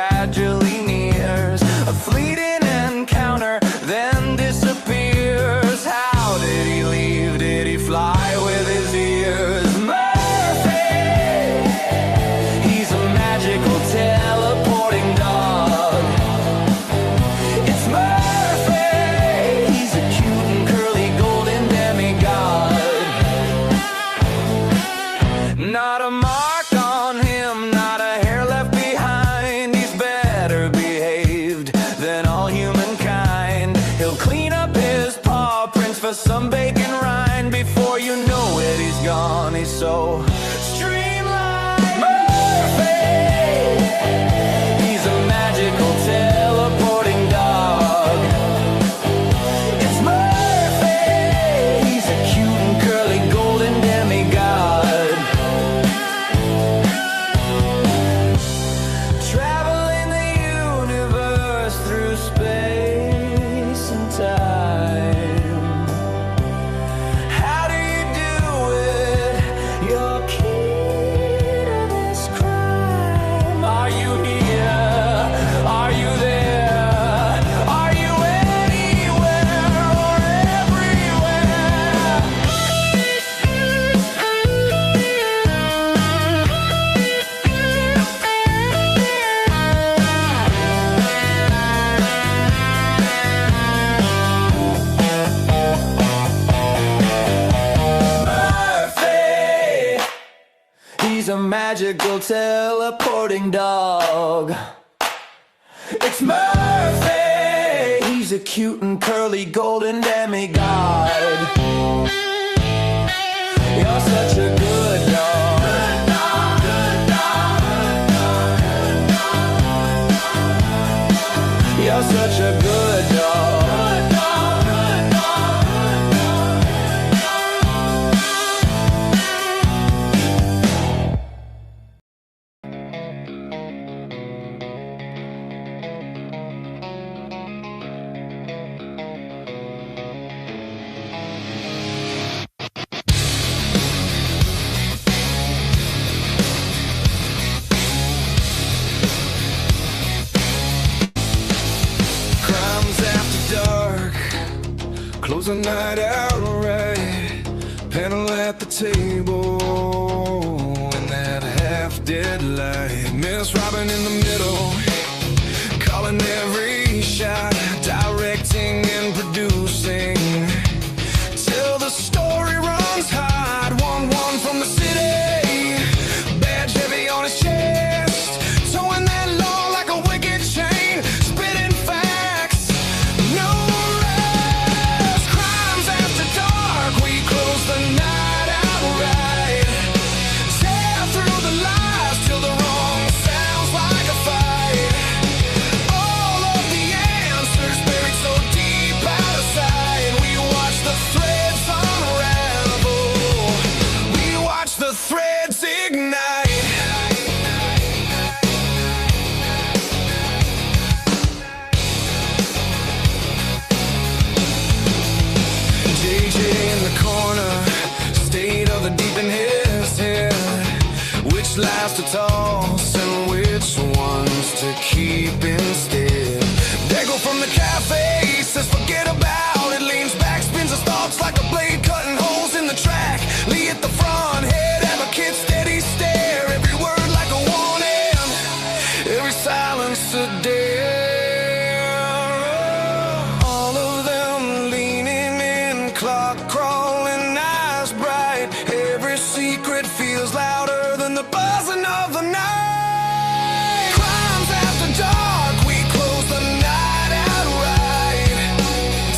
gradually nears. A fleeting encounter, then disappears. How did he leave? Did he fly with his ears? Murphy! He's a magical teleporting dog. It's Murphy! He's a cute and curly golden demigod. Not a mark on him, not a hair left behind. He's better behaved than all humankind. He'll clean up his paw prints for some bacon rind. Before you know it, he's gone. He's so streamlined. Murphy! He's a magical teleporting dog. It's Murphy! He's a cute and curly golden demigod. Traveling the universe through space and time. How do you do it? You're key to this crime. Are you here? Are you there? Are you anywhere or everywhere? Murphy! He's a magical teleporting dog. It's Murphy! He's a cute and curly golden demigod. You're such a good dog. You're such a good dog. Crimes after dark, close the night out right. Panel at the table in that half-dead light. Miss Robin in the middle, calling every shot, directing and producing till the story runs hot. 1-1 from the city, badge heavy on his chest, towing that law like a wicked chain, spitting facts, no rest. Crimes after dark, we close the night outright, tear through the lies till the wrong sounds like a fight. All of the answers buried so deep out of sight. We watch the threads unravel, we watch the threads ignite. JJ in the corner, state of the deep in his head. Which lies to toss and which ones to keep instead? Dago from the cafe says forget about it, leans back, spins his thoughts like a blade cutting holes in the track. Lee at the front, head advocate, steady stare, every word like a warning, every silence a dare. All of them leaning in, clock crawling, eyes bright. Every secret feels louder than the buzzing of the night. Crimes after dark, we close the night outright,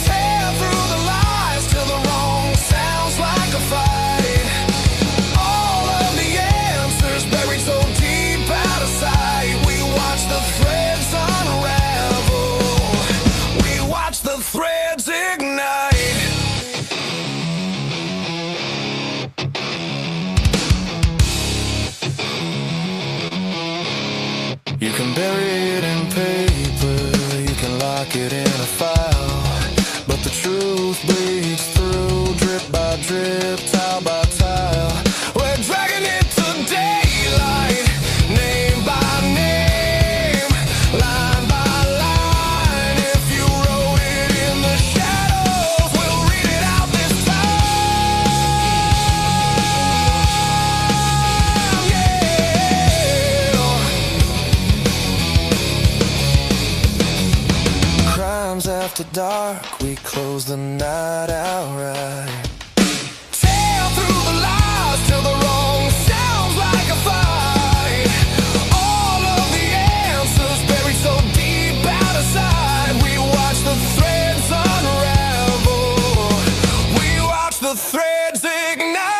tear through the lies till the wrong sounds like a fight. All of the answers buried so deep out of sight. We watch the threads unravel, we watch the threads ignite. You can bury it in paper, you can lock it in a file, but the truth bleeds through, drip by drip, tile by tile. We're dragging it to daylight, name by name, crimes after dark, we close the night out right. Tear through the lies till the wrong sounds like a fight. All of the answers buried so deep out of sight. We watch the threads unravel. We watch the threads ignite.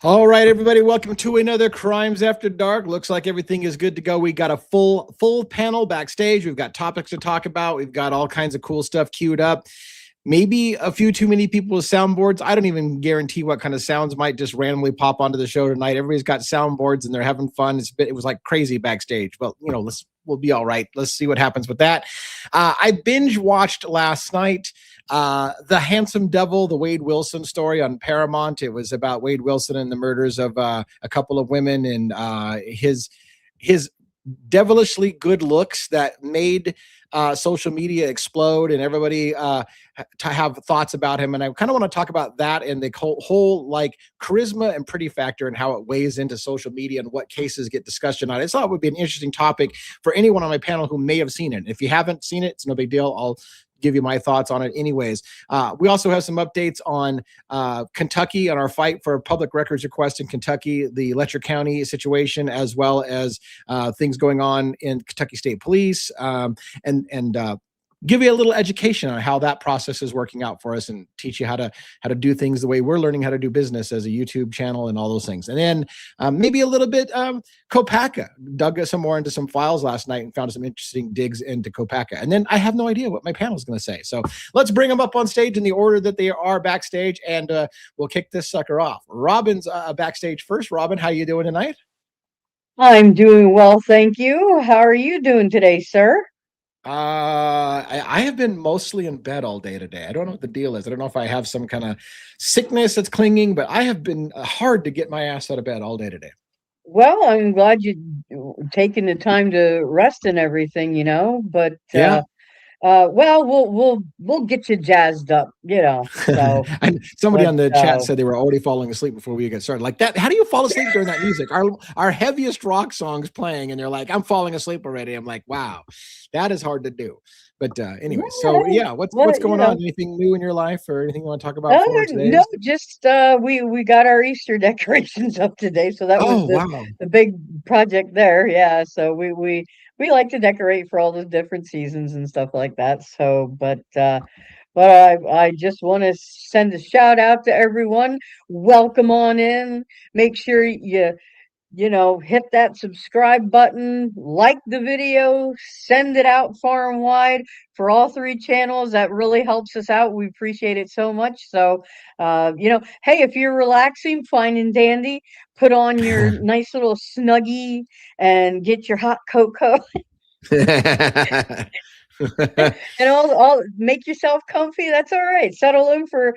All right, everybody, welcome to another Crimes After Dark. Looks like everything is good to go. We got a full panel backstage. We've got topics to talk about. We've got all kinds of cool stuff queued up. Maybe a few too many people with soundboards. I don't even guarantee what kind of sounds might just randomly pop onto the show tonight. Everybody's got soundboards and they're having fun. It was like crazy backstage. But we'll be all right. Let's see what happens with that. I binge watched last night The Handsome Devil, the Wade Wilson story on Paramount. It was about Wade Wilson and the murders of a couple of women and his devilishly good looks that made social media explode and everybody to have thoughts about him. And I kind of want to talk about that and the whole like charisma and pretty factor and how it weighs into social media and what cases get discussed tonight. I thought it would be an interesting topic for anyone on my panel who may have seen it. If you haven't seen it, it's no big deal. I'll give you my thoughts on it anyways. We also have some updates on Kentucky on our fight for public records request in Kentucky, the Letcher County situation, as well as things going on in Kentucky State Police, and give you a little education on how that process is working out for us and teach you how to do things the way we're learning how to do business as a YouTube channel and all those things. And then maybe a little bit Kopacka. Dug some more into some files last night and found some interesting digs into Kopacka. And then I have no idea what my panel is going to say. So let's bring them up on stage in the order that they are backstage, and we'll kick this sucker off. Robin's backstage first. Robin, how you doing tonight? I'm doing well, thank you. How are you doing today, sir? I have been mostly in bed all day today. I don't know what the deal is. I don't know if I have some kind of sickness that's clinging, but I have been hard to get my ass out of bed all day today. Well, I'm glad you're taking the time to rest and everything, but Yeah. well, we'll get you jazzed up, so And somebody on the chat said they were already falling asleep before we get started. Like that, how do you fall asleep during that music? Our heaviest rock songs playing, and they're like, "I'm falling asleep already." I'm like, "Wow, that is hard to do." But anyway, so yeah, what's going on? Anything new in your life, or anything you want to talk about for today? No, just we got our Easter decorations up today, so that was the big project there. Yeah, so we like to decorate for all the different seasons and stuff like that. So, but I just want to send a shout out to everyone. Welcome on in. Make sure you hit that subscribe button, like the video, send it out far and wide for all three channels. That really helps us out. We appreciate it so much. So, hey, if you're relaxing, fine and dandy, put on your nice little snuggie and get your hot cocoa. And all make yourself comfy. That's all right. Settle in for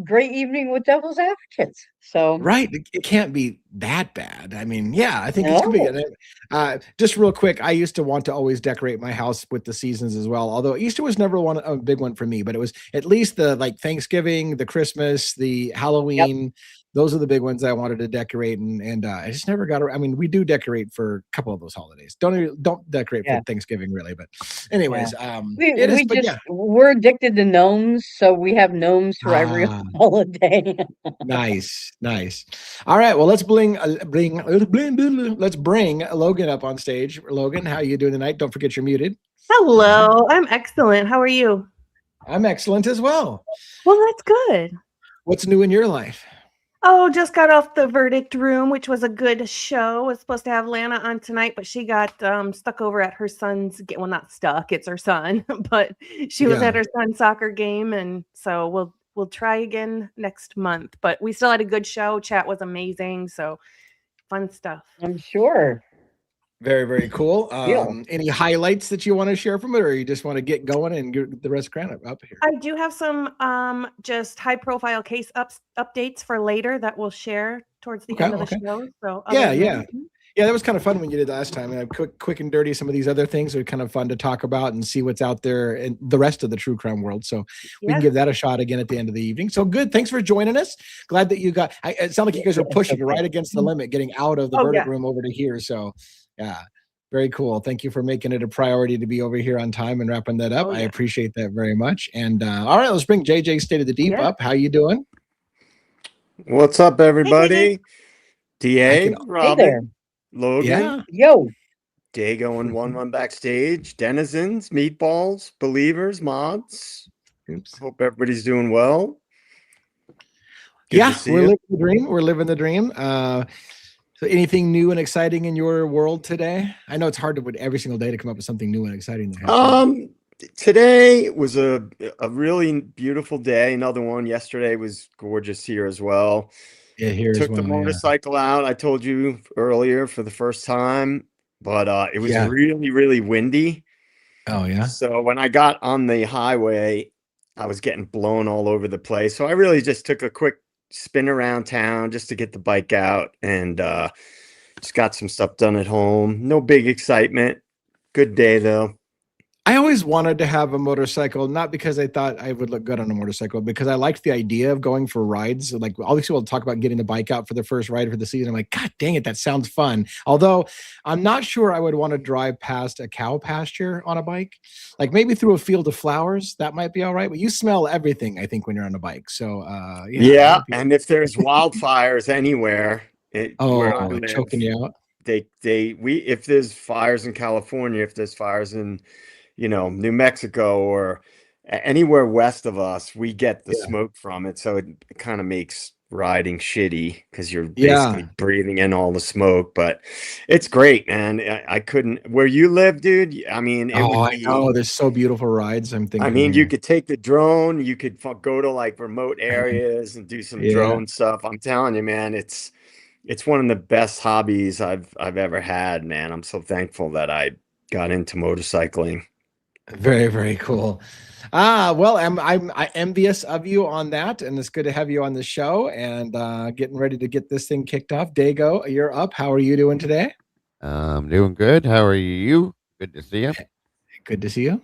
great evening with Devil's Advocates. So right, it can't be that bad. I mean, yeah, I think it's gonna be good. Just real quick, I used to want to always decorate my house with the seasons as well. Although Easter was never a big one for me, but it was at least the like Thanksgiving, the Christmas, the Halloween. Yep. Those are the big ones I wanted to decorate, and I just never got. I mean, we do decorate for a couple of those holidays. Don't decorate for Thanksgiving really, but anyways, we're addicted to gnomes, so we have gnomes for every holiday. Nice. All right, well, let's bring Logan up on stage. Logan, how are you doing tonight? Don't forget you're muted. Hello, I'm excellent. How are you? I'm excellent as well. Well, that's good. What's new in your life? Oh, just got off the Verdict Room, which was a good show. Was supposed to have Lana on tonight, but she got stuck over at her son's. Well, not stuck. It's her son, but she was at her son's soccer game, and so we'll try again next month. But we still had a good show. Chat was amazing. So fun stuff. I'm sure. Very, very cool. Any highlights that you want to share from it, or you just want to get going and get the rest of Grant up here? I do have some just high profile case updates for later that we'll share towards the end of the show. So Yeah, that was kind of fun when you did last time. And quick and dirty. Some of these other things are kind of fun to talk about and see what's out there in the rest of the true crime world. So we can give that a shot again at the end of the evening. So good. Thanks for joining us. Glad that you got. It sounded like you guys are pushing right against the limit, getting out of the verdict room over to here. So yeah. Very cool. Thank you for making it a priority to be over here on time and wrapping that up. I appreciate that very much. And all right, let's bring JJ State of the Deep up. How you doing? What's up, everybody? Hey, DA, Robin, Logan, yo, Dago and 1-1 backstage, denizens, meatballs, believers, mods. Hope everybody's doing well. Good we're living the dream. We're living the dream. So anything new and exciting in your world today? I know it's hard to every single day to come up with something new and exciting. Today was a really beautiful day. Another one. Yesterday was gorgeous here as well. Yeah, here took the motorcycle out. I told you earlier for the first time, but it was really, really windy. Oh yeah. So when I got on the highway, I was getting blown all over the place. So I really just took a quick spin around town just to get the bike out and just got some stuff done at home. No big excitement. Good day though. I always wanted to have a motorcycle, not because I thought I would look good on a motorcycle, because I liked the idea of going for rides. Like all these people talk about getting the bike out for the first ride for the season. I'm like, God dang it, that sounds fun. Although I'm not sure I would want to drive past a cow pasture on a bike. Like maybe through a field of flowers, that might be all right. But you smell everything, I think, when you're on a bike. So and if there's wildfires anywhere, choking you out. If there's fires in California, if there's fires in New Mexico or anywhere west of us, we get the smoke from it. So it kind of makes riding shitty because you're basically breathing in all the smoke, but it's great, man. I couldn't, where you live, dude. I mean, I know there's so beautiful rides. I'm thinking, I mean, you could take the drone, you could go to like remote areas and do some drone stuff. I'm telling you, man, it's one of the best hobbies I've ever had, man. I'm so thankful that I got into motorcycling. Very, very cool. Well, I'm envious of you on that, and it's good to have you on the show and getting ready to get this thing kicked off. Dago, you're up. How are you doing today? I'm doing good. How are you? Good to see you. Good to see you.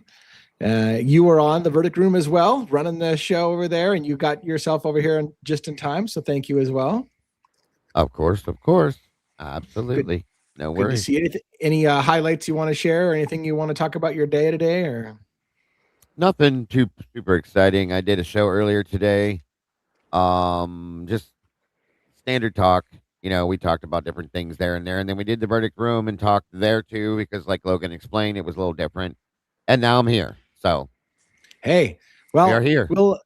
You were on the verdict room as well, running the show over there, and you got yourself over here just in time. So thank you as well. Of course. Absolutely. Good. No worries. Good to see any highlights you want to share or anything you want to talk about your day today or? Nothing too super exciting. I did a show earlier today. Just standard talk. We talked about different things there, and then we did the verdict room and talked there too, because like Logan explained, it was a little different. And now I'm here. So hey, well, we are here. Well,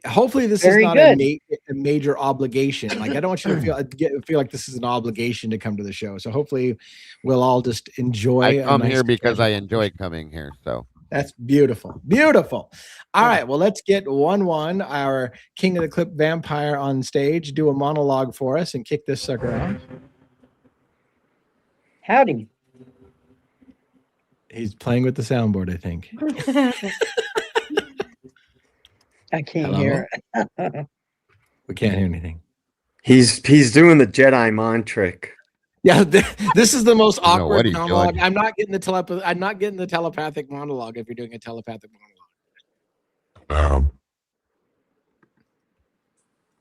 hopefully this is not a major obligation. Like I don't want you to feel like this is an obligation to come to the show. So hopefully we'll all just enjoy. I come here because I enjoy coming here. So that's beautiful. Beautiful. All right. Well, let's get 1-1, our King of the Clip vampire, on stage, do a monologue for us and kick this sucker off. Howdy. He's playing with the soundboard, I think. I can't hear. We can't hear anything. He's doing the Jedi mind trick. Yeah, this is the most awkward monologue. I'm not getting the telepathic monologue if you're doing a telepathic monologue.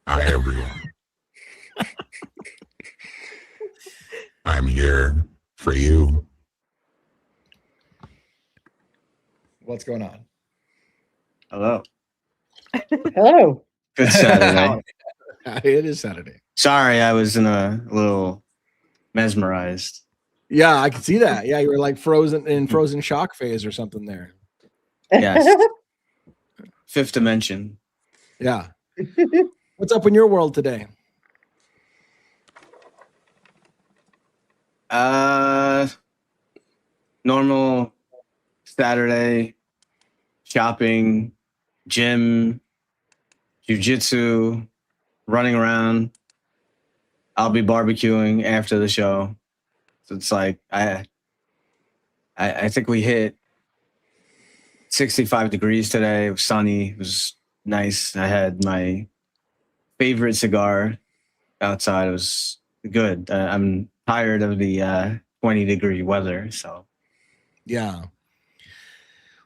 Hi everyone. I'm here for you. What's going on? Hello. Hello. Good Saturday. It is Saturday. Sorry, I was in a little mesmerized. Yeah, I can see that. Yeah, you were like frozen shock phase or something there. Yes. Fifth dimension. Yeah. What's up in your world today? Normal Saturday, shopping, gym, jiu-jitsu, running around. I'll be barbecuing after the show. So it's like I think we hit 65 degrees today. It was sunny. It was nice. I had my favorite cigar outside. It was good. I'm tired of the 20-degree weather. So Yeah.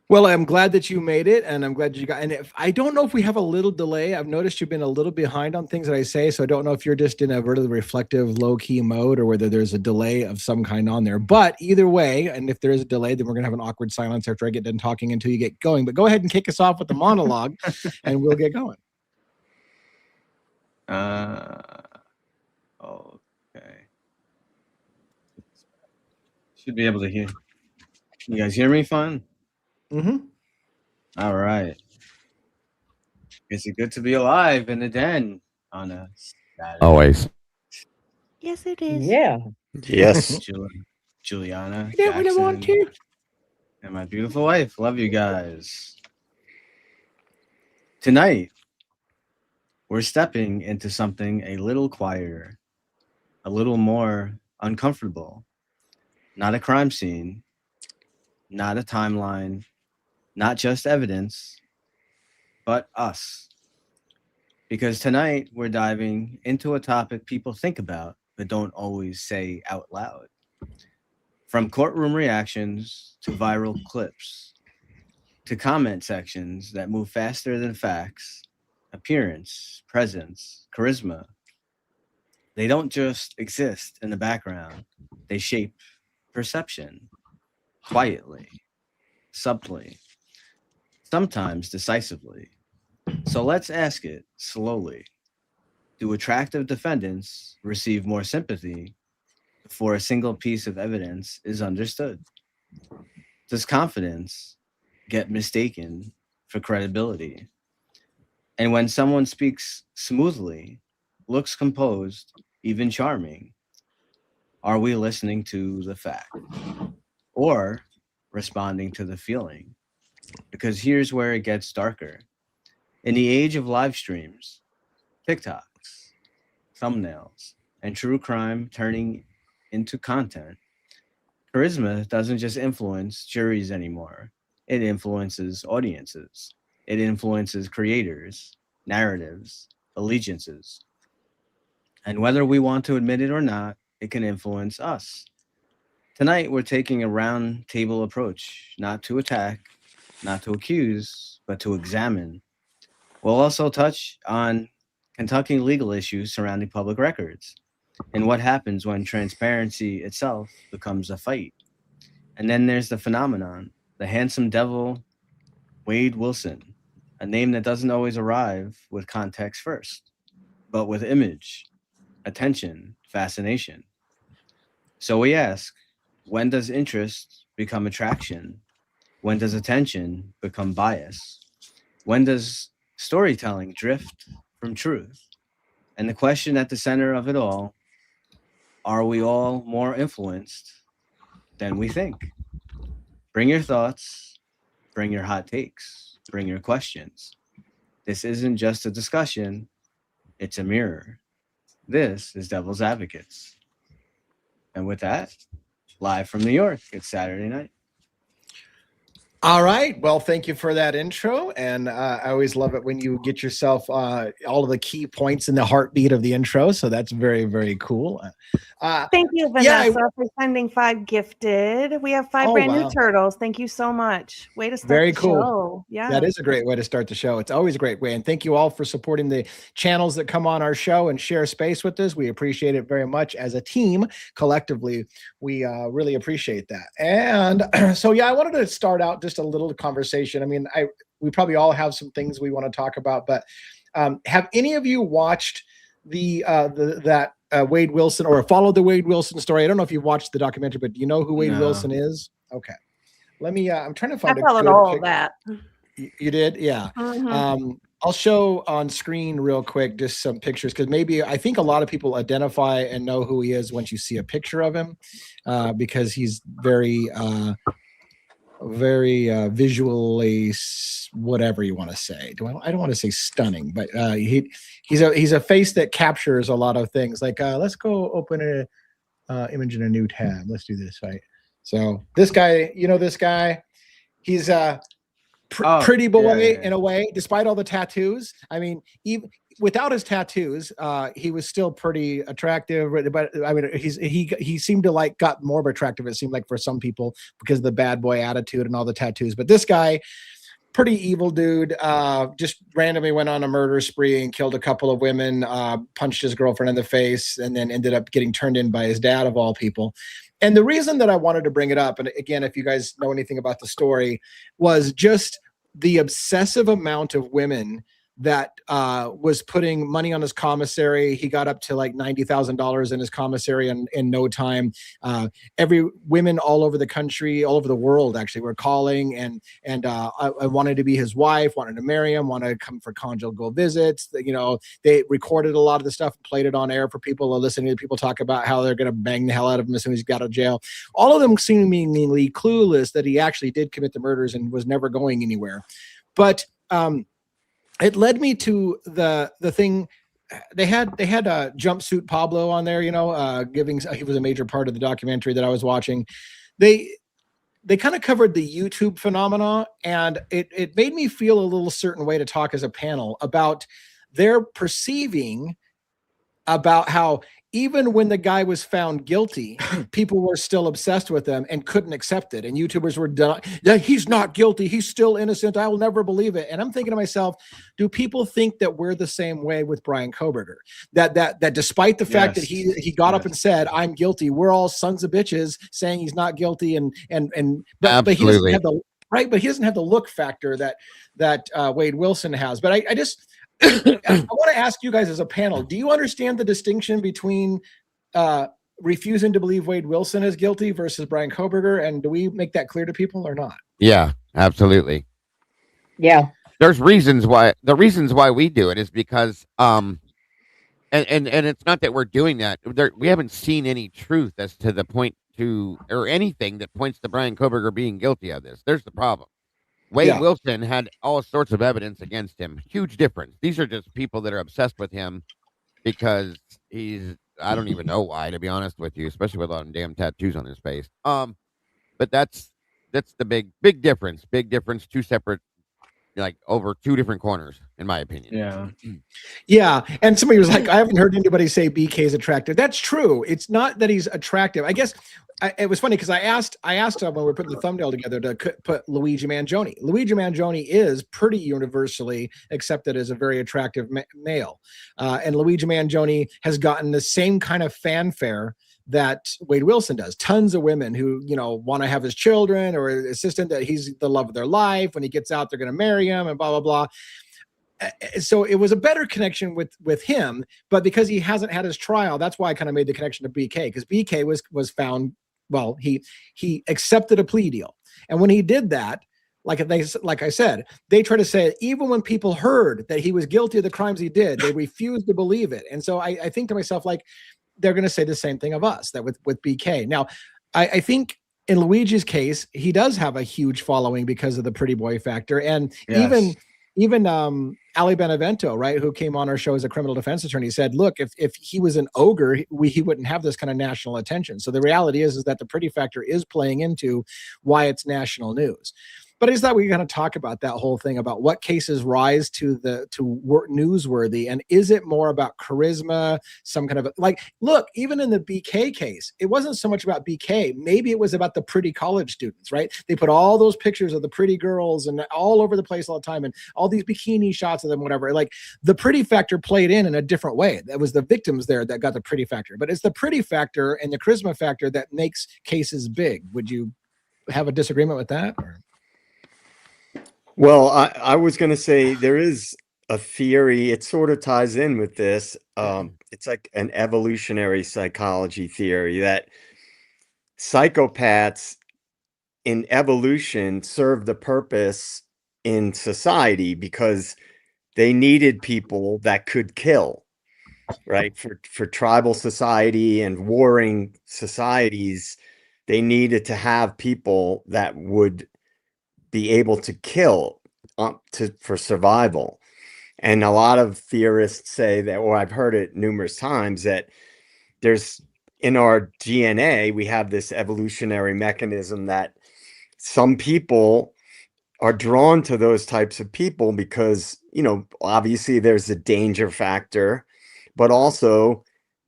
Well, I'm glad that you made it, and I'm glad you got. And if I don't know if we have a little delay, I've noticed you've been a little behind on things that I say, so I don't know if you're just in a really reflective, low-key mode, or whether there's a delay of some kind on there. But either way, and if there is a delay, then we're gonna have an awkward silence after I get done talking until you get going. But go ahead and kick us off with the monologue, and we'll get going. Okay. Should be able to hear. Can you guys hear me fine? Mm-hmm. All right. Is it good to be alive in the den on a Saturday? Always. Yes, it is. Yeah. Yes. Juliana, Yeah, we don't want to. and my beautiful wife. Love you guys. Tonight, we're stepping into something a little quieter, a little more uncomfortable. Not a crime scene, not a timeline, not just evidence, but us. Because tonight we're diving into a topic people think about but don't always say out loud. From courtroom reactions to viral clips to comment sections that move faster than facts, appearance, presence, charisma. They don't just exist in the background, they shape perception quietly, subtly, sometimes decisively. So let's ask it slowly. Do attractive defendants receive more sympathy before a single piece of evidence is understood? Does confidence get mistaken for credibility? And when someone speaks smoothly, looks composed, even charming, are we listening to the fact or responding to the feeling? Because here's where it gets darker. In the age of live streams, TikToks, thumbnails, and true crime turning into content, charisma doesn't just influence juries anymore. It influences audiences. It influences creators, narratives, allegiances. And whether we want to admit it or not, it can influence us. Tonight, we're taking a round table approach, not to attack, not to accuse, but to examine. We'll also touch on Kentucky legal issues surrounding public records and what happens when transparency itself becomes a fight. And then there's the phenomenon, the handsome devil, Wade Wilson, a name that doesn't always arrive with context first, but with image, attention, fascination. So we ask, when does interest become attraction? When does attention become bias? When does storytelling drift from truth? And the question at the center of it all, are we all more influenced than we think? Bring your thoughts, bring your hot takes, bring your questions. This isn't just a discussion, it's a mirror. This is Devil's Advocates. And with that, live from New York, it's Saturday night. All right. Well, thank you for that intro. And I always love it when you get yourself all of the key points in the heartbeat of the intro. So that's very, very cool. Thank you, Vanessa, for sending 5 gifted. We have 5 brand new turtles. Thank you so much. Way to start very the cool. show. Yeah. That is a great way to start the show. It's always a great way. And thank you all for supporting the channels that come on our show and share space with us. We appreciate it very much as a team. Collectively, we really appreciate that. And so, yeah, I wanted to start out just a little conversation. I mean, we probably all have some things we want to talk about, but have any of you watched that Wade Wilson or followed the Wade Wilson story? I don't know if you've watched the documentary, but do you know who Wade Wilson is? Okay. Let me, I'm trying to find I followed all of that. You did? Yeah. Mm-hmm. I'll show on screen real quick just some pictures, because I think a lot of people identify and know who he is once you see a picture of him, because he's very visually, whatever you want to say. I don't want to say stunning, but he's a face that captures a lot of things. Like let's go open a image in a new tab. Let's do this, right? So this guy, this guy, he's pretty boy in a way, despite all the tattoos. I mean, without his tattoos, he was still pretty attractive. But I mean, he seemed to like got more attractive. It seemed like for some people because of the bad boy attitude and all the tattoos. But this guy, pretty evil dude, just randomly went on a murder spree and killed a couple of women, punched his girlfriend in the face, and then ended up getting turned in by his dad of all people. And the reason that I wanted to bring it up, and again, if you guys know anything about the story, was just the obsessive amount of women that was putting money on his commissary. He got up to like $90,000 in his commissary in no time. Every women all over the country, all over the world, actually, were calling and I wanted to be his wife, wanted to marry him, wanted to come for conjugal visits. You know, they recorded a lot of the stuff, played it on air for people to listen to. People talk about how they're going to bang the hell out of him as soon as he got out of jail. All of them seemingly clueless that he actually did commit the murders and was never going anywhere. But it led me to the thing. They had a jumpsuit Pablo on there, you know, he was a major part of the documentary that I was watching. They kind of covered the YouTube phenomena, and it made me feel a little certain way to talk as a panel about their perceiving about how even when the guy was found guilty, people were still obsessed with him and couldn't accept it. And YouTubers were done. Yeah, he's not guilty. He's still innocent. I will never believe it. And I'm thinking to myself, do people think that we're the same way with Brian Koberger? That despite the fact that he got up and said, I'm guilty, we're all sons of bitches saying he's not guilty. But he doesn't have the right, but he doesn't have the look factor that Wade Wilson has. But I just I want to ask you guys as a panel, do you understand the distinction between refusing to believe Wade Wilson is guilty versus Brian Koberger? And do we make that clear to people or not? Yeah, absolutely. Yeah. There's reasons why. The reasons why we do it is because and it's not that we're doing that. We haven't seen any truth as to the point to or anything that points to Brian Koberger being guilty of this. There's the problem. Wade Wilson had all sorts of evidence against him. Huge difference. These are just people that are obsessed with him because I don't even know why, to be honest with you, especially with all the damn tattoos on his face. But that's the big difference. Big difference, two separate, like over two different corners, in my opinion. Yeah. Yeah. And somebody was like, I haven't heard anybody say BK is attractive. That's true. It's not that he's attractive. I guess it was funny because I asked him when we were putting the thumbnail together to put Luigi Mangione. Luigi Mangione is pretty universally accepted as a very attractive male. And Luigi Mangione has gotten the same kind of fanfare that Wade Wilson does. Tons of women who, you know, want to have his children or assistant, that he's the love of their life. When he gets out, they're going to marry him and blah, blah, blah. So it was a better connection with him, but because he hasn't had his trial, that's why I kind of made the connection to BK, because BK was found, well, he accepted a plea deal. And when he did that, like I said, they try to say, even when people heard that he was guilty of the crimes he did, they refused to believe it. And so I think to myself, like, they're going to say the same thing of us, that with BK. Now, I think in Luigi's case, he does have a huge following because of the pretty boy factor. And even Ali Benevento, right, who came on our show as a criminal defense attorney, said, look, if he was an ogre, he wouldn't have this kind of national attention. So the reality is that the pretty factor is playing into why it's national news. But I just thought we were going to talk about that whole thing about what cases rise to newsworthy, and is it more about charisma, some kind of like, look, even in the BK case, it wasn't so much about BK. Maybe it was about the pretty college students, right? They put all those pictures of the pretty girls and all over the place all the time, and all these bikini shots of them, whatever. Like the pretty factor played in a different way. That was the victims there that got the pretty factor, but it's the pretty factor and the charisma factor that makes cases big. Would you have a disagreement with that? Or? Well, I was going to say there is a theory. It sort of ties in with this. It's like an evolutionary psychology theory that psychopaths in evolution served the purpose in society because they needed people that could kill, right? For tribal society and warring societies, they needed to have people that would be able to kill for survival. And a lot of theorists say that, or I've heard it numerous times, that there's in our DNA, we have this evolutionary mechanism that some people are drawn to those types of people because, obviously there's a danger factor, but also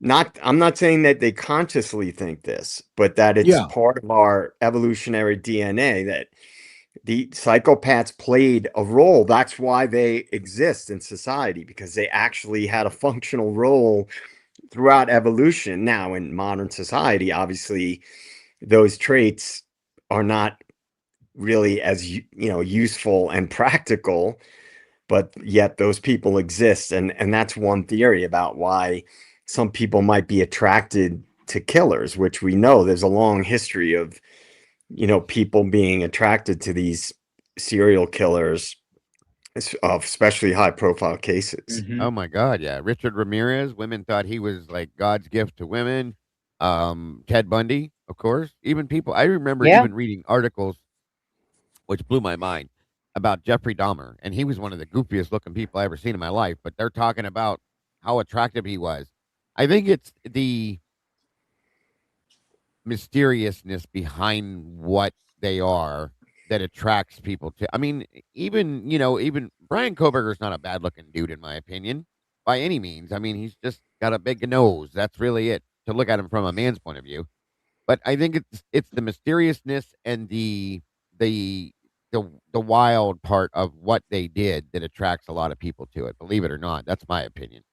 I'm not saying that they consciously think this, but that it's part of our evolutionary DNA that the psychopaths played a role. That's why they exist in society, because they actually had a functional role throughout evolution. Now, in modern society, obviously, those traits are not really as useful and practical, but yet those people exist, and that's one theory about why some people might be attracted to killers, which we know there's a long history of people being attracted to these serial killers, of especially high profile cases. Oh my God, yeah. Richard Ramirez, women thought he was like God's gift to women. Ted Bundy, of course. Even people, I remember even reading articles, which blew my mind, about Jeffrey Dahmer, and he was one of the goofiest looking people I ever seen in my life. But they're talking about how attractive he was. I think it's the mysteriousness behind what they are that attracts people to. I mean, even Brian Koberger's not a bad looking dude in my opinion, by any means. I mean, he's just got a big nose. That's really it to look at him from a man's point of view. But I think it's the mysteriousness and the wild part of what they did that attracts a lot of people to it. Believe it or not, that's my opinion.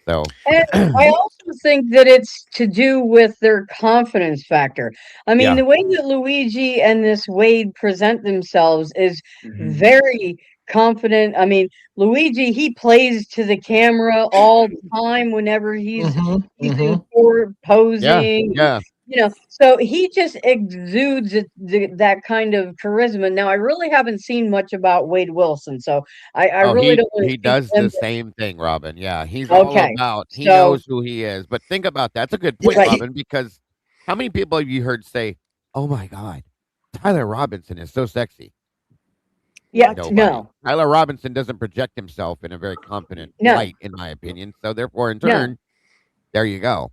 So, and I also think that it's to do with their confidence factor. I mean, the way that Luigi and this Wade present themselves is very confident. I mean, Luigi, he plays to the camera all the time whenever he's in court posing. So he just exudes that kind of charisma. Now, I really haven't seen much about Wade Wilson, so I really don't. He does the same thing, Robin. Yeah, he's all about. He knows who he is. But think about that. That's a good point, Robin. Because how many people have you heard say, "Oh my God, Tyler Robinson is so sexy"? Yeah, no. Tyler Robinson doesn't project himself in a very confident light, in my opinion. So therefore, in turn, there you go.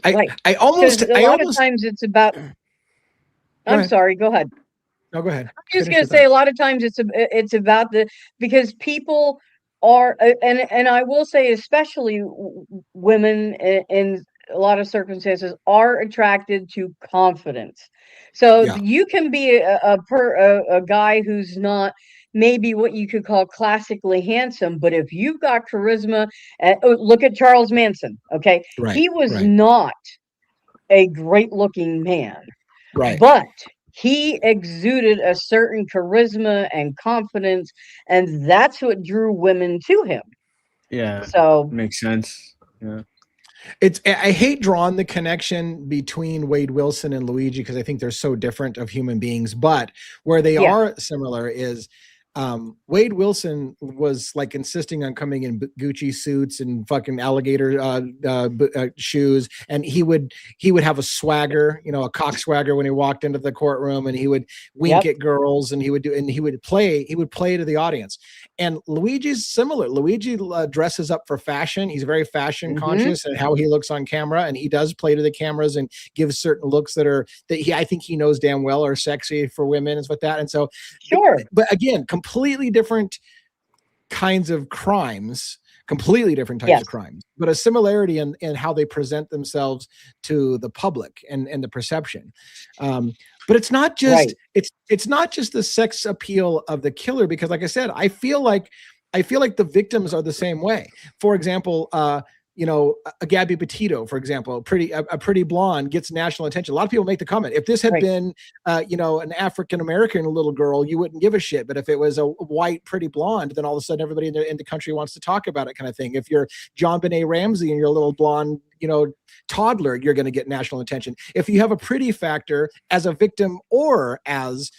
A lot of times it's about. I'm sorry. Go ahead. No, go ahead. I'm just going to say a lot of times it's about because people are, and I will say especially women in a lot of circumstances are attracted to confidence. So you can be a guy who's not maybe what you could call classically handsome, but if you've got charisma, look at Charles Manson. Okay, he was not a great looking man, but he exuded a certain charisma and confidence, and that's what drew women to him. Yeah, so makes sense. Yeah. I hate drawing the connection between Wade Wilson and Luigi because I think they're so different of human beings, but where they are similar is Wade Wilson was like insisting on coming in Gucci suits and fucking alligator shoes, and he would have a swagger, a cock swagger when he walked into the courtroom, and he would wink at girls, and he would play to the audience. And Luigi's similar. Luigi dresses up for fashion. He's very fashion conscious and how he looks on camera, and he does play to the cameras and gives certain looks that I think he knows damn well are sexy for women and stuff like that. And so, but again, completely different kinds of crimes, of crimes, but a similarity in how they present themselves to the public and the perception. But it's not just it's not just the sex appeal of the killer, because like I said, I feel like the victims are the same way. For example, a Gabby Petito, for example, a pretty blonde gets national attention. A lot of people make the comment, if this had been, an African-American little girl, you wouldn't give a shit. But if it was a white, pretty blonde, then all of a sudden everybody in the country wants to talk about it, kind of thing. If you're John Benet Ramsey and you're a little blonde, toddler, you're going to get national attention. If you have a pretty factor as a victim or as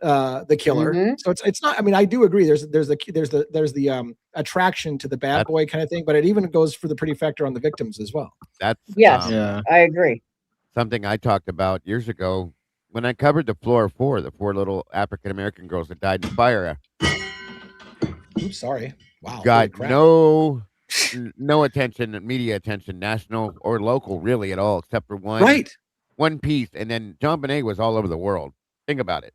the killer. So it's not, I mean, I do agree. There's the attraction to the bad boy kind of thing, but it even goes for the pretty factor on the victims as well. I agree. Something I talked about years ago when I covered the four little African-American girls that died in fire. Oops, sorry. Wow. Got no attention, media attention, national or local, really at all, except for one piece. And then John Bonet was all over the world. Think about it.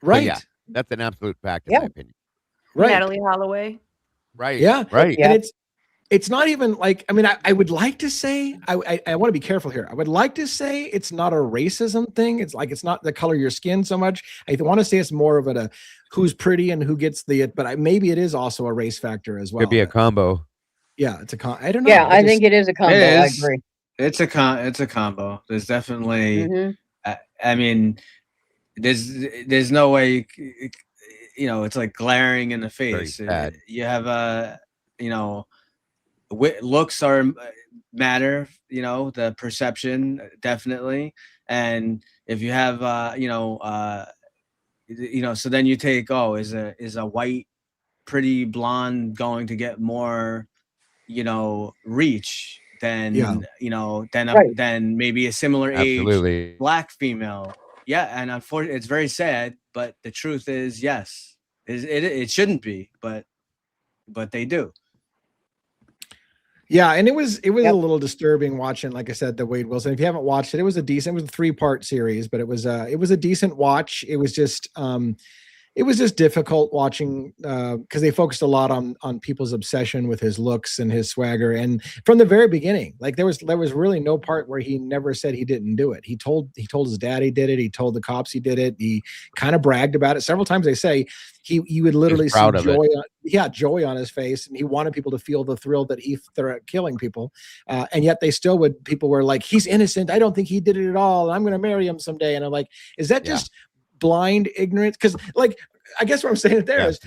Right. That's an absolute fact in my opinion. Right. Natalie Holloway. Right. Yeah. Right. And it's not even like, I mean, I would like to say, I want to be careful here. I would like to say it's not a racism thing. It's like, it's not the color of your skin so much. I want to say it's more of a who's pretty and who gets but maybe it is also a race factor as well. Could be a combo. Yeah, it's I don't know. Yeah, I think it is a combo. I agree. It's a combo. There's definitely, I mean, there's no way, it's like glaring in the face. You have looks are matter, the perception definitely. And if you have, so then you take, is a white, pretty blonde going to get more, reach than, than maybe a similar age black female. Yeah. And unfortunately, it's very sad, but the truth is, yes, it shouldn't be, but they do. Yeah, and it was a little disturbing watching, like I said, the Wade Wilson. If you haven't watched it, it was a 3-part series, but it was a decent watch. It was just difficult watching because they focused a lot on people's obsession with his looks and his swagger. And from the very beginning, like there was really no part where he never said he didn't do it. He told his dad he did it. He told the cops he did it. He kind of bragged about it several times. They say he would literally see joy on his face, and he wanted people to feel the thrill that they're killing people. And yet people were like, he's innocent. I don't think he did it at all. I'm going to marry him someday. And I'm like, is that just blind ignorance? Because like, I guess what I'm saying there is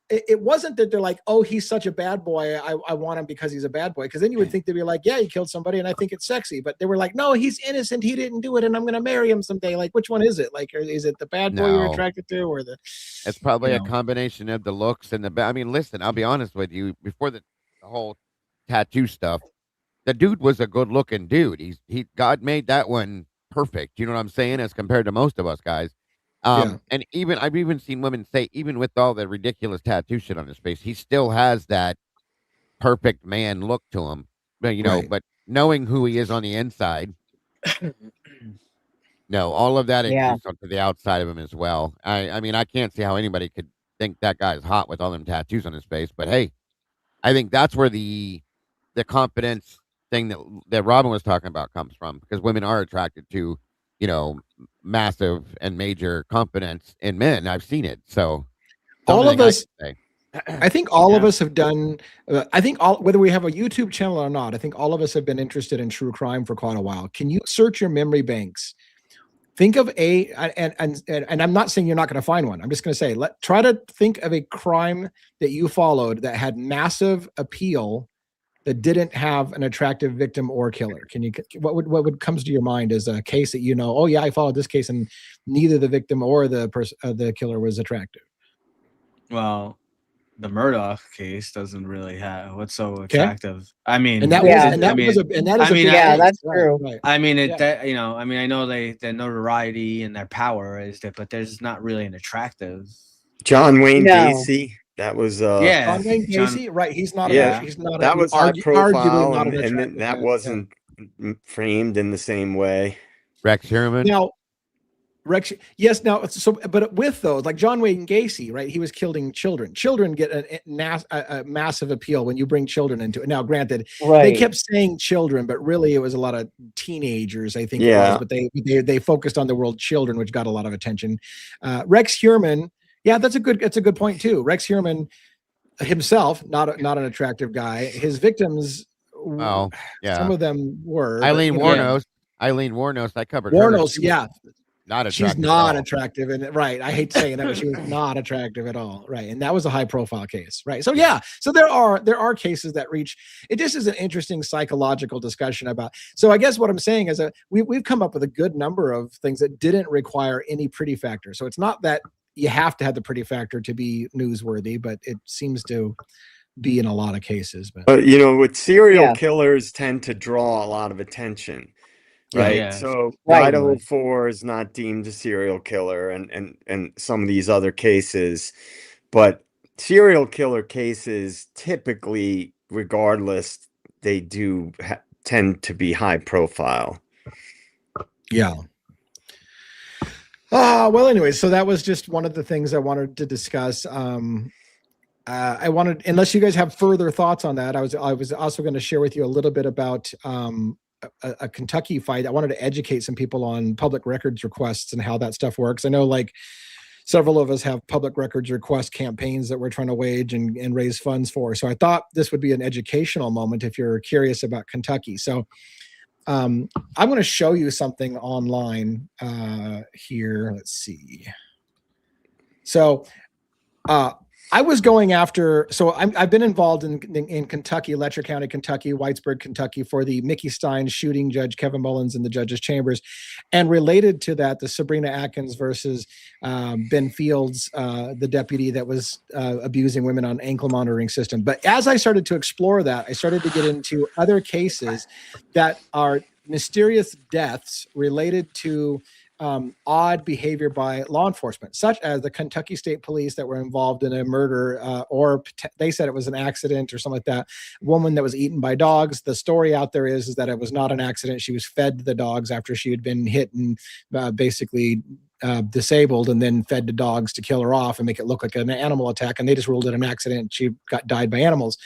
it wasn't that they're like, oh, he's such a bad boy, I want him because he's a bad boy, because then you would think they'd be like, yeah, he killed somebody and I think it's sexy. But they were like, no, he's innocent, he didn't do it, and I'm going to marry him someday. Like, which one is it? Like, is it the bad boy you're attracted to, or it's probably a combination of the looks and I mean, listen, I'll be honest with you, before the whole tattoo stuff, the dude was a good looking dude. God made that one perfect, you know what I'm saying, as compared to most of us guys. And I've even seen women say, even with all the ridiculous tattoo shit on his face, he still has that perfect man look to him. But but knowing who he is on the inside, all of that exists onto the outside of him as well. I mean, I can't see how anybody could think that guy's hot with all them tattoos on his face. But hey, I think that's where the confidence thing that Robin was talking about comes from, because women are attracted to, massive and major confidence in men. I've seen it. So all of us, I think all of us have done, whether we have a YouTube channel or not, I think all of us have been interested in true crime for quite a while. Can you search your memory banks? Think of and I'm not saying you're not going to find one. I'm just going to say, try to think of a crime that you followed that had massive appeal that didn't have an attractive victim or killer. What comes to your mind as a case that oh yeah, I followed this case and neither the victim or the killer was attractive? Well, the Murdoch case doesn't really have what's so attractive. I mean, that's true. Right. I mean, I know their notoriety and their power is there, but there's not really an attractive. John Wayne Gacy. That was John Wayne Gacy, right? He's not. That was high profile, and that wasn't framed in the same way. Rex Sherman. Now, yes. Now, but with those, like John Wayne Gacy, right? He was killing children. Children get a massive appeal when you bring children into it. Now, granted, they kept saying children, but really it was a lot of teenagers, I think. Yeah. But they focused on the word children, which got a lot of attention. Rex Sherman. Yeah, that's a good point too. Rex Sherman himself, not an attractive guy. His victims, some of them were. Eileen Wuornos. Eileen Wuornos. I covered Wuornos. Her. Not attractive. She's not attractive, and right. I hate saying that, but she was not attractive at all. Right, and that was a high profile case. Right. So so there are cases that reach. It just is an interesting psychological discussion about. So I guess what I'm saying is that we've come up with a good number of things that didn't require any pretty factor. So it's not that you have to have the pretty factor to be newsworthy, but it seems to be in a lot of cases. But with serial killers tend to draw a lot of attention, right? Yeah. So Idaho 4 is not deemed a serial killer, and some of these other cases, but serial killer cases typically, regardless, they do tend to be high profile. Yeah. Well, anyway, so that was just one of the things I wanted to discuss. I wanted, unless you guys have further thoughts on that, I was also going to share with you a little bit about a Kentucky fight. I wanted to educate some people on public records requests and how that stuff works. I know, like, several of us have public records request campaigns that we're trying to wage and raise funds for. So I thought this would be an educational moment if you're curious about Kentucky. So I'm going to show you something online here. Let's see. So I was going after, so I've been involved in Kentucky, Letcher County, Kentucky, Whitesburg, Kentucky, for the Mickey Stein shooting, Judge Kevin Mullins in the judges' chambers. And related to that, the Sabrina Atkins versus Ben Fields, the deputy that was abusing women on ankle monitoring system. But as I started to explore that, I started to get into other cases that are mysterious deaths related to odd behavior by law enforcement, such as the Kentucky State Police that were involved in a murder, or they said it was an accident or something like that. A woman that was eaten by dogs. The story out there is that it was not an accident. She was fed to the dogs after she had been hit and basically disabled, and then fed to dogs to kill her off and make it look like an animal attack. And they just ruled it an accident. She died by animals.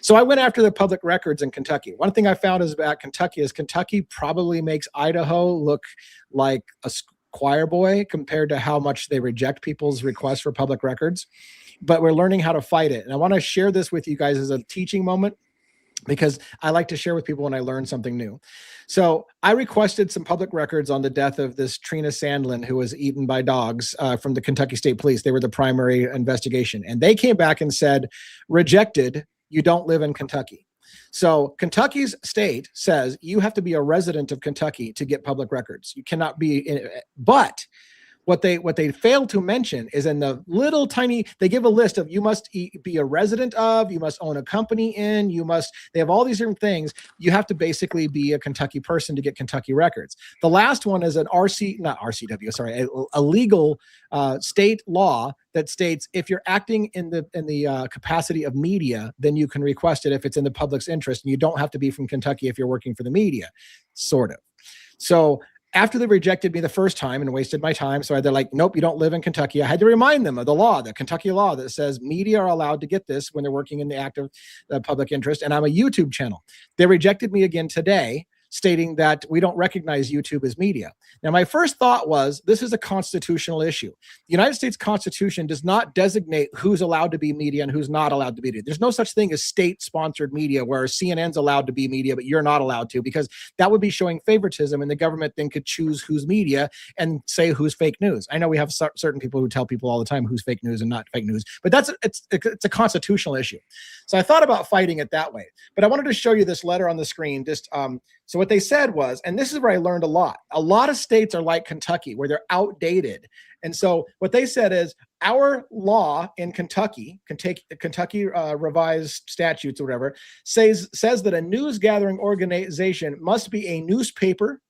So I went after the public records in Kentucky. One thing I found is about Kentucky is Kentucky probably makes Idaho look like a choir boy compared to how much they reject people's requests for public records. But we're learning how to fight it. And I want to share this with you guys as a teaching moment, because I like to share with people when I learn something new. So I requested some public records on the death of this Trina Sandlin, who was eaten by dogs, from the Kentucky State Police. They were the primary investigation. And they came back and said, rejected. You don't live in Kentucky. So Kentucky's state says you have to be a resident of Kentucky to get public records. You cannot be, but what they fail to mention is in the little tiny, they give a list of you must be a resident of, you must own a company in, they have all these different things. You have to basically be a Kentucky person to get Kentucky records. The last one is an a legal state law that states if you're acting in the capacity of media, then you can request it if it's in the public's interest, and you don't have to be from Kentucky if you're working for the media, sort of. So after they rejected me the first time and wasted my time, so they're like, nope, you don't live in Kentucky. I had to remind them of the law, the Kentucky law that says media are allowed to get this when they're working in the active public interest, and I'm a YouTube channel. They rejected me again today, stating that we don't recognize YouTube as media. Now, my first thought was, this is a constitutional issue. The United States Constitution does not designate who's allowed to be media and who's not allowed to be media. There's no such thing as state-sponsored media where CNN's allowed to be media, but you're not allowed to, because that would be showing favoritism, and the government then could choose who's media and say who's fake news. I know we have certain people who tell people all the time who's fake news and not fake news, but it's a constitutional issue. So I thought about fighting it that way. But I wanted to show you this letter on the screen. So what they said was, and this is where I learned a lot of states are like Kentucky, where they're outdated. And so what they said is, our law in Kentucky revised statutes or whatever, says that a news gathering organization must be a newspaper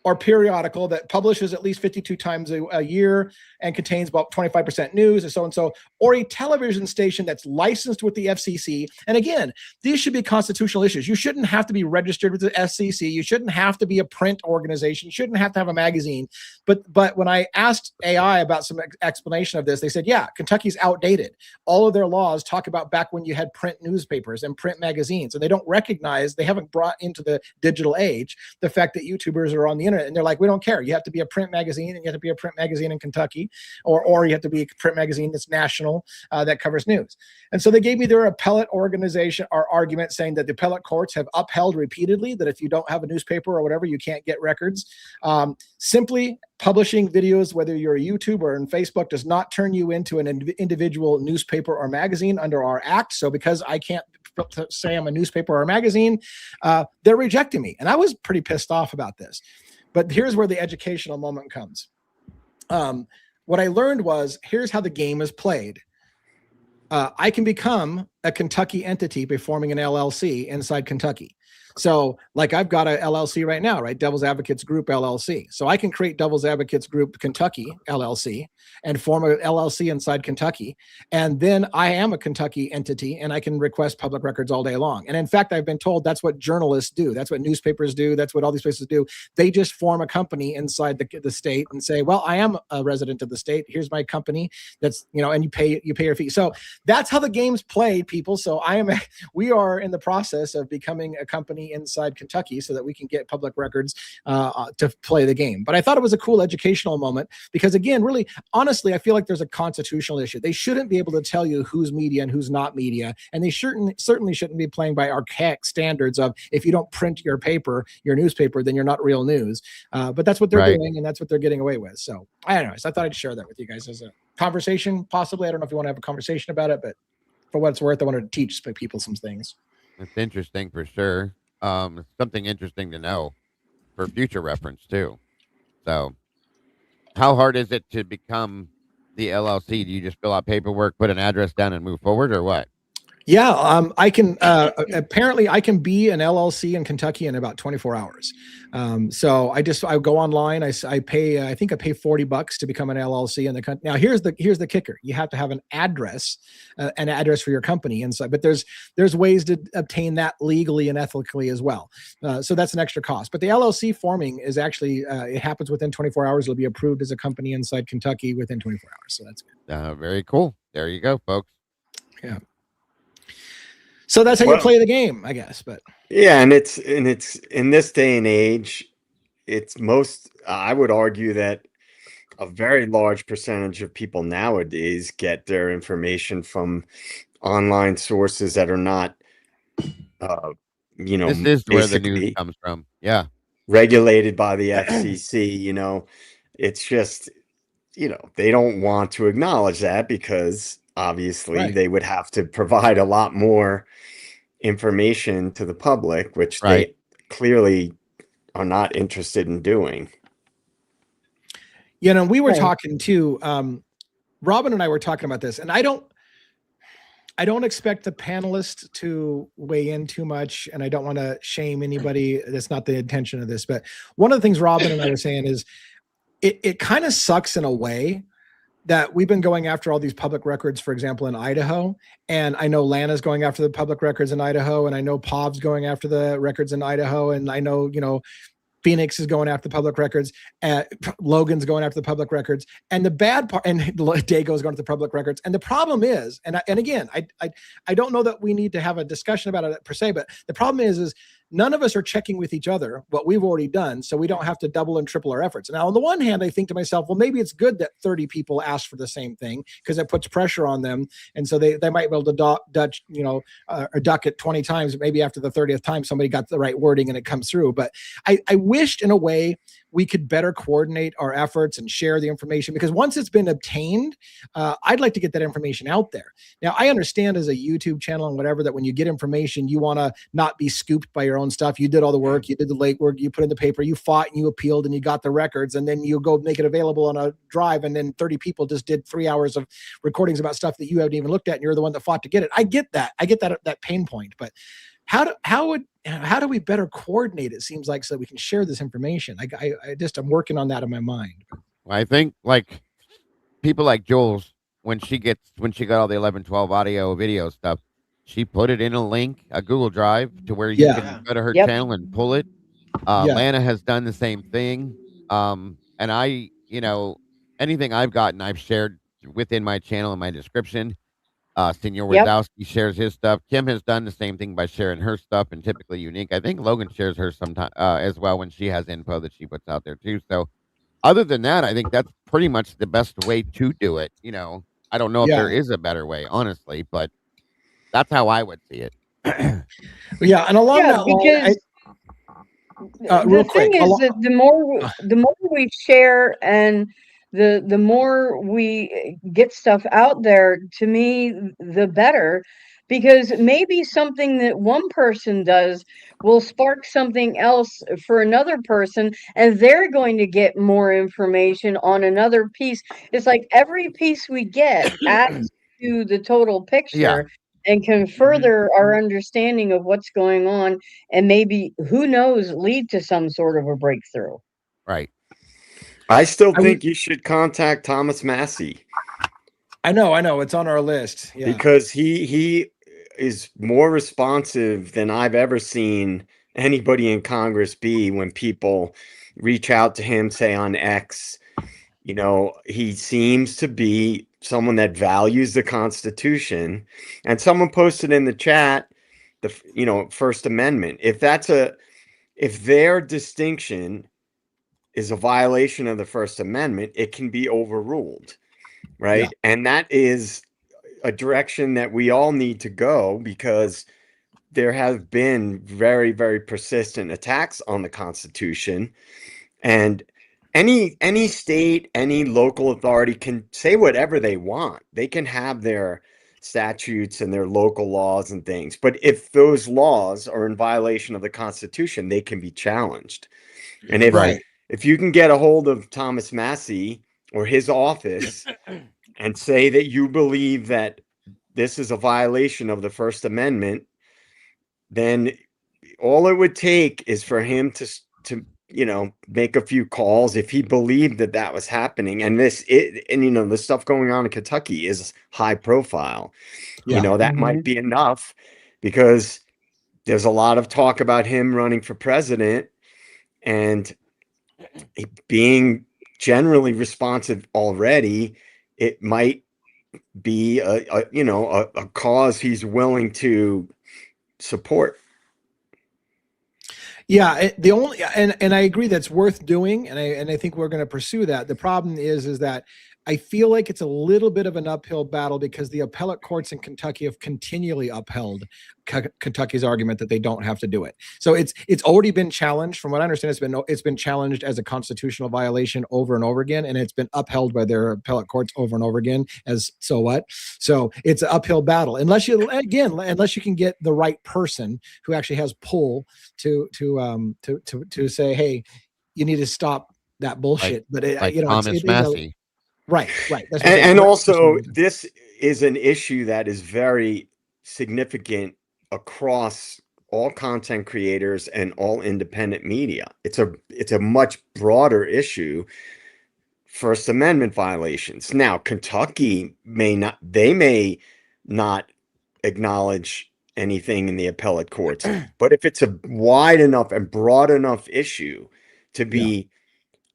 or periodical that publishes at least 52 times a year and contains about 25% news and so, or a television station that's licensed with the FCC. And again, these should be constitutional issues. You shouldn't have to be registered with the FCC. You shouldn't have to be a print organization. You shouldn't have to have a magazine. But when I asked AI about some explanation of this, they said, yeah, Kentucky's outdated. All of their laws talk about back when you had print newspapers and print magazines, and they don't recognize, they haven't brought into the digital age the fact that YouTubers are on the internet. And they're like, we don't care. You have to be a print magazine, and you have to be a print magazine in Kentucky, or you have to be a print magazine that's national, that covers news. And so they gave me their appellate organization or argument, saying that the appellate courts have upheld repeatedly that if you don't have a newspaper or whatever, you can't get records. Simply publishing videos, whether you're a YouTuber or on Facebook, does not turn you into an individual newspaper or magazine under our act. So because I can't say I'm a newspaper or a magazine, they're rejecting me. And I was pretty pissed off about this. But here's where the educational moment comes. What I learned was, here's how the game is played. I can become a Kentucky entity performing an LLC inside Kentucky. So like I've got a LLC right now, right? Devil's Advocates Group LLC. So I can create Devil's Advocates Group Kentucky LLC and form a LLC inside Kentucky. And then I am a Kentucky entity and I can request public records all day long. And in fact, I've been told that's what journalists do. That's what newspapers do. That's what all these places do. They just form a company inside the state and say, well, I am a resident of the state. Here's my company. That's, and you pay your fee. So that's how the game's played, people. So we are in the process of becoming a company inside Kentucky so that we can get public records to play the game. But I thought it was a cool educational moment because, again, really, honestly, I feel like there's a constitutional issue. They shouldn't be able to tell you who's media and who's not media. And they certainly shouldn't be playing by archaic standards of if you don't print your newspaper, then you're not real news. But that's what they're doing, and that's what they're getting away with. So I don't know. So I thought I'd share that with you guys as a conversation, possibly. I don't know if you want to have a conversation about it, but for what it's worth, I wanted to teach people some things. It's interesting for sure. Something interesting to know for future reference too. So how hard is it to become the LLC? Do you just fill out paperwork, put an address down and move forward, or what? Yeah, I can apparently I can be an LLC in Kentucky in about 24 hours. So I go online. I pay I think I pay $40 to become an LLC in the country. Now here's the kicker. You have to have an address for your company inside. But there's ways to obtain that legally and ethically as well. So that's an extra cost. But the LLC forming is actually it happens within 24 hours. It'll be approved as a company inside Kentucky within 24 hours. So that's good. Very cool. There you go, folks. Yeah. So that's how you play the game, I guess. But yeah, and it's in this day and age, I would argue that a very large percentage of people nowadays get their information from online sources that are not, this is where the news comes from. Yeah, regulated by the FCC. It's just, they don't want to acknowledge that because obviously they would have to provide a lot more information to the public, which they clearly are not interested in doing. We were talking too, Robin and I were talking about this, and I don't expect the panelists to weigh in too much, and I don't want to shame anybody. That's not the intention of this. But one of the things Robin and I were saying is it kind of sucks in a way that we've been going after all these public records, for example, in Idaho. And I know Lana's going after the public records in Idaho. And I know Pov's going after the records in Idaho. And I know, Phoenix is going after the public records. Logan's going after the public records. And the bad part, and Dago's going after the public records. And the problem is, and again, I don't know that we need to have a discussion about it per se, but the problem is none of us are checking with each other what we've already done, so we don't have to double and triple our efforts. Now, on the one hand, I think to myself, well, maybe it's good that 30 people asked for the same thing because it puts pressure on them, and so they might be able to duck it 20 times. Maybe after the 30th time, somebody got the right wording and it comes through. But I wished, in a way, we could better coordinate our efforts and share the information, because once it's been obtained, I'd like to get that information out there. Now, I understand as a YouTube channel and whatever that when you get information, you want to not be scooped by your own stuff. You did all the work, you did the late work, you put in the paper, you fought and you appealed and you got the records, and then you go make it available on a drive, and then 30 people just did 3 hours of recordings about stuff that you haven't even looked at, and you're the one that fought to get it. I get that. I get that pain point, but how do we better coordinate, it seems like, so that we can share this information? I'm working on that in my mind. Well, I think like people like Jules, when she got all the 11/12 audio video stuff, she put it in a Google Drive to where you can go to her channel and pull it. Lana has done the same thing. And I, anything I've gotten, I've shared within my channel in my description. Senior Wardowski shares his stuff. Kim has done the same thing by sharing her stuff, and typically unique. I think Logan shares hers sometime as well when she has info that she puts out there too. So other than that, I think that's pretty much the best way to do it. I don't know if there is a better way, honestly, but that's how I would see it. Yeah, and along that line, the thing is that the more we share and the more we get stuff out there, to me, the better, because maybe something that one person does will spark something else for another person, and they're going to get more information on another piece. It's like every piece we get adds to the total picture. and can further our understanding of what's going on, and maybe, who knows, lead to some sort of a breakthrough. Right. I still think you should contact Thomas Massey. I know. It's on our list. Yeah. Because he is more responsive than I've ever seen anybody in Congress be when people reach out to him, say on X. You know, he seems to be someone that values the Constitution. And someone posted in the chat the First Amendment. If their distinction is a violation of the First Amendment, it can be overruled, right? Yeah. And that is a direction that we all need to go, because there have been very, very persistent attacks on the Constitution, and any state, any local authority can say whatever they want. They can have their statutes and their local laws and things, but if those laws are in violation of the Constitution, they can be challenged. And if you can get a hold of Thomas Massey or his office and say that you believe that this is a violation of the First Amendment, then all it would take is for him to make a few calls if he believed that was happening. And the stuff going on in Kentucky is high profile. Yeah. That might be enough, because there's a lot of talk about him running for president and being generally responsive already. It might be a cause he's willing to support. Yeah, and I agree that's worth doing, and I think we're going to pursue that. The problem is that I feel like it's a little bit of an uphill battle, because the appellate courts in Kentucky have continually upheld Kentucky's argument that they don't have to do it. So it's already been challenged. From what I understand, it's been challenged as a constitutional violation over and over again, and it's been upheld by their appellate courts over and over again as so what. So it's an uphill battle unless you can get the right person who actually has pull to say, hey, you need to stop that bullshit. Thomas Massey. Right. And also, this is an issue that is very significant across all content creators and all independent media. It's a much broader issue. First Amendment violations. Now, Kentucky may not acknowledge anything in the appellate courts, but if it's a wide enough and broad enough issue to be,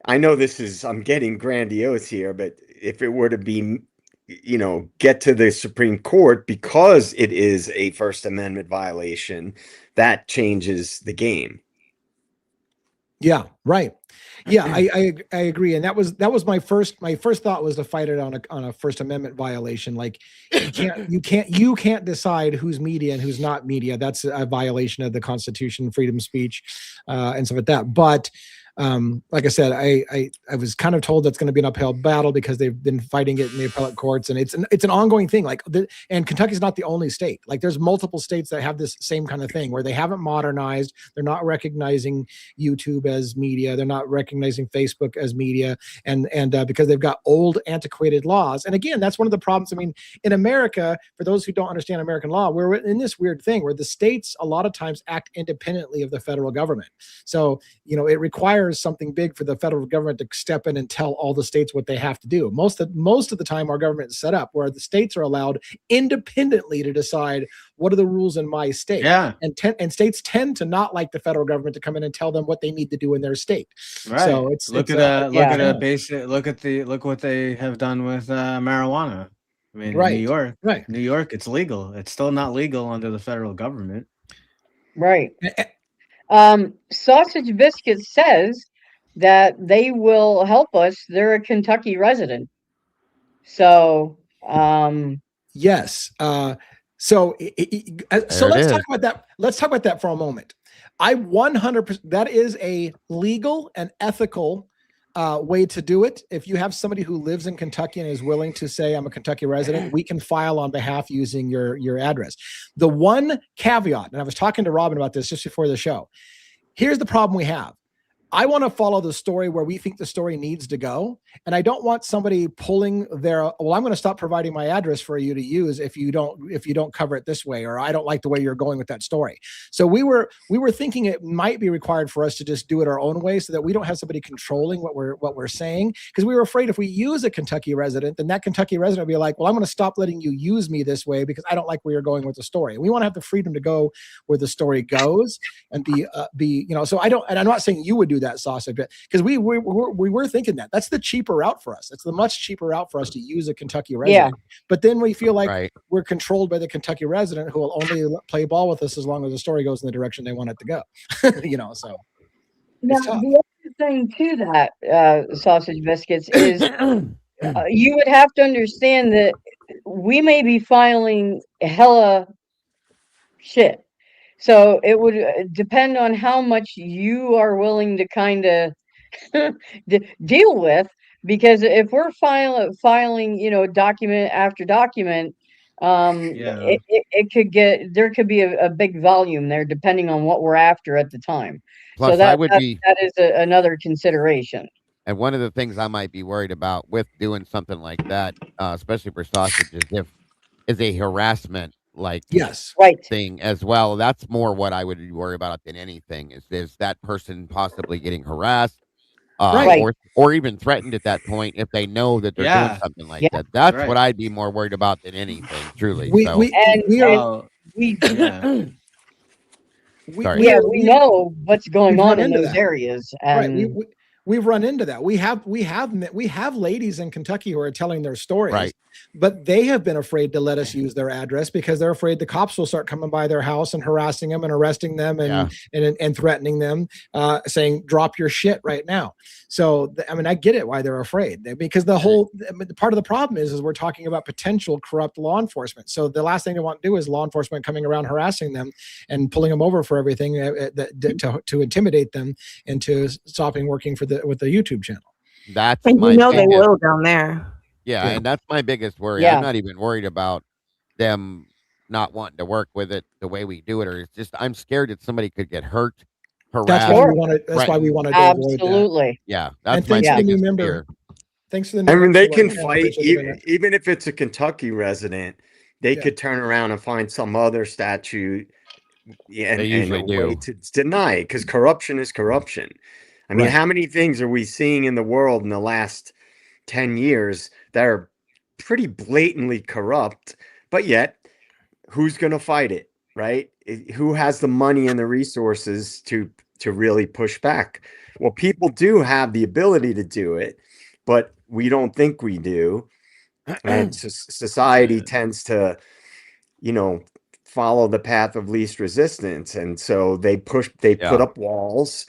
I know I'm getting grandiose here, but if it were to be, get to the Supreme Court because it is a First Amendment violation, that changes the game. Yeah, right. Yeah, I agree, and that was my first thought was to fight it on a First Amendment violation. Like you can't decide who's media and who's not media. That's a violation of the Constitution, freedom of speech, and stuff like that. But like I said, I was kind of told that's going to be an uphill battle because they've been fighting it in the appellate courts, and it's an ongoing thing. And Kentucky's not the only state. Like there's multiple states that have this same kind of thing where they haven't modernized. They're not recognizing YouTube as media. They're not recognizing Facebook as media, and because they've got old, antiquated laws. And again, that's one of the problems. I mean, in America, for those who don't understand American law, we're in this weird thing where the states a lot of times act independently of the federal government. So it requires something big for the federal government to step in and tell all the states what they have to do. Most of the time our government is set up where the states are allowed independently to decide what are the rules in my state. Yeah. And states tend to not like the federal government to come in and tell them what they need to do in their state. Right. So look what they have done with marijuana. I mean, New York, it's legal. It's still not legal under the federal government. Right. Sausage Biscuit says that they will help us. They're a Kentucky resident. So, yes. So let's talk about that. Let's talk about that for a moment. I 100%, that is a legal and ethical way to do it. If you have somebody who lives in Kentucky and is willing to say, I'm a Kentucky resident, we can file on behalf using your address. The one caveat, and I was talking to Robin about this just before the show. Here's the problem we have. I want to follow the story where we think the story needs to go. And I don't want somebody pulling their, well, I'm going to stop providing my address for you to use if you don't cover it this way, or I don't like the way you're going with that story. So we were thinking it might be required for us to just do it our own way so that we don't have somebody controlling what we're saying. Because we were afraid if we use a Kentucky resident, then that Kentucky resident will be like, well, I'm going to stop letting you use me this way because I don't like where you're going with the story. We want to have the freedom to go where the story goes and be, so I don't, and I'm not saying you would do that, Sausage, because we were thinking that's the cheaper route for us. It's the much cheaper route for us to use a Kentucky resident. But then we feel like we're controlled by the Kentucky resident who will only play ball with us as long as the story goes in the direction they want it to go. So now the other thing to that, Sausage Biscuits, is you would have to understand that we may be filing hella shit. So it would depend on how much you are willing to kind of deal with, because if we're filing, document after document, it there could be a big volume there depending on what we're after at the time. Plus, so that is another consideration. And one of the things I might be worried about with doing something like that, especially for sausages, is a harassment thing as well. That's more what I would worry about than anything. Is that person possibly getting harassed, or even threatened at that point if they know that they're doing something like that. That's what I'd be more worried about than anything. Truly, we know what's going on in those areas, and we've run into that. We have ladies in Kentucky who are telling their stories, but they have been afraid to let us use their address because they're afraid the cops will start coming by their house and harassing them and arresting them and threatening them, saying, drop your shit right now. So, I get it why they're afraid, because the whole part of the problem is we're talking about potential corrupt law enforcement. So the last thing they want to do is law enforcement coming around harassing them and pulling them over for everything to intimidate them into stopping working with the YouTube channel. That's they will down there. Yeah, and that's my biggest worry. I'm not even worried about them not wanting to work with it the way we do it, or it's just I'm scared that somebody could get hurt, harassed. That's why we want to absolutely. Yeah, that's my biggest fear. Thanks for the. They can fight even if it's a Kentucky resident. They could turn around and find some other statute, and a way to deny it, because corruption is corruption. I mean, how many things are we seeing in the world in the last 10 years that are pretty blatantly corrupt, but yet who's going to fight it, right? Who has the money and the resources to really push back? Well, people do have the ability to do it, but we don't think we do. And society tends to, follow the path of least resistance. And so they put up walls,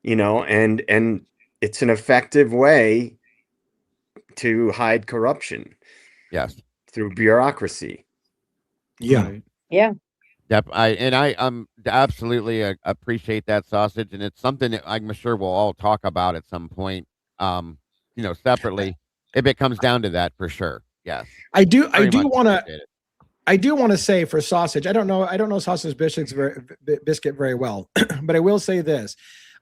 and it's an effective way to hide corruption. Yes. Through bureaucracy. Yeah. Yeah. Yep. I absolutely appreciate that, Sausage, and it's something that I'm sure we'll all talk about at some point, separately, if it comes down to that, for sure. Yes. I do want to say for Sausage, I don't know Sausage Biscuit very well, but I will say this.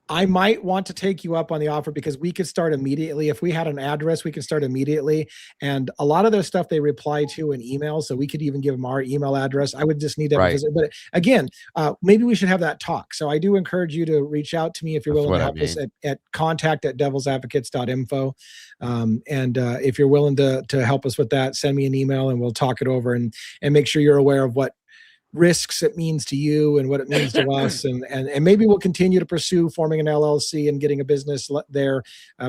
I might want to take you up on the offer because we could start immediately. If we had an address, we could start immediately. And a lot of their stuff they reply to in email, so we could even give them our email address. I would just need to visit. But again, maybe we should have that talk. So I do encourage you to reach out to me if you're willing to help us at contact@devilsadvocates.info. And if you're willing to help us with that, send me an email and we'll talk it over and make sure you're aware of what risks it means to you and what it means to us, and maybe we'll continue to pursue forming an LLC and getting a business there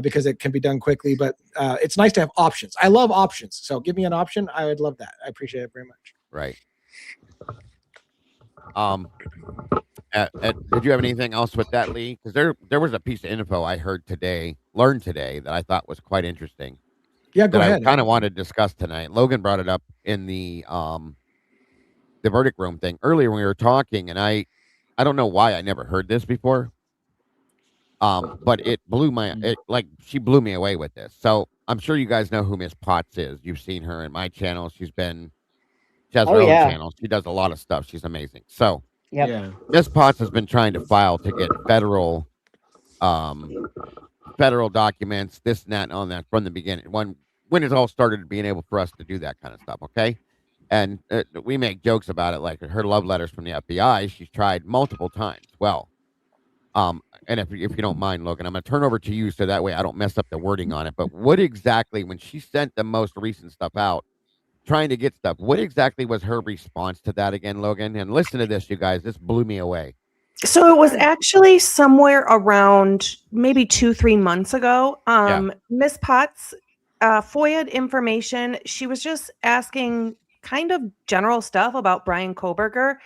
because it can be done quickly. But it's nice to have options. I love options, so give me an option. I would love that. I appreciate it very much. Right. Did you have anything else with that, Lee? Because there was a piece of info I learned today that I thought was quite interesting. Yeah, go ahead. I kind of wanted to discuss tonight. Logan brought it up in the verdict room thing earlier when we were talking, and I don't know why I never heard this before. But it she blew me away with this. So I'm sure you guys know who Miss Potts is. You've seen her in my channel. She has her own channel. She does a lot of stuff. She's amazing. So Miss Potts has been trying to file to get federal federal documents, this and that and all that from the beginning. When it all started being able for us to do that kind of stuff, okay? And we make jokes about it, like her love letters from the FBI. She's tried multiple times. Well, and if you don't mind, Logan, I'm going to turn over to you so that way I don't mess up the wording on it. But what exactly, when she sent the most recent stuff out, trying to get stuff, what exactly was her response to that again, Logan? And listen to this, you guys. This blew me away. So it was actually somewhere around maybe 2-3 months ago. Miss Potts FOIA'd information. She was just asking kind of general stuff about Brian Koberger.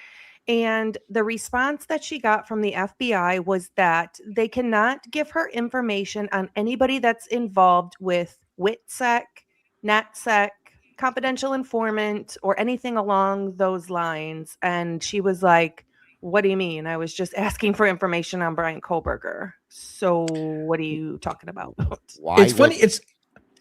And the response that she got from the FBI was that they cannot give her information on anybody that's involved with WITSEC, NatSec, confidential informant, or anything along those lines. And she was like, what do you mean? I was just asking for information on Brian Koberger. So what are you talking about? Why it's funny.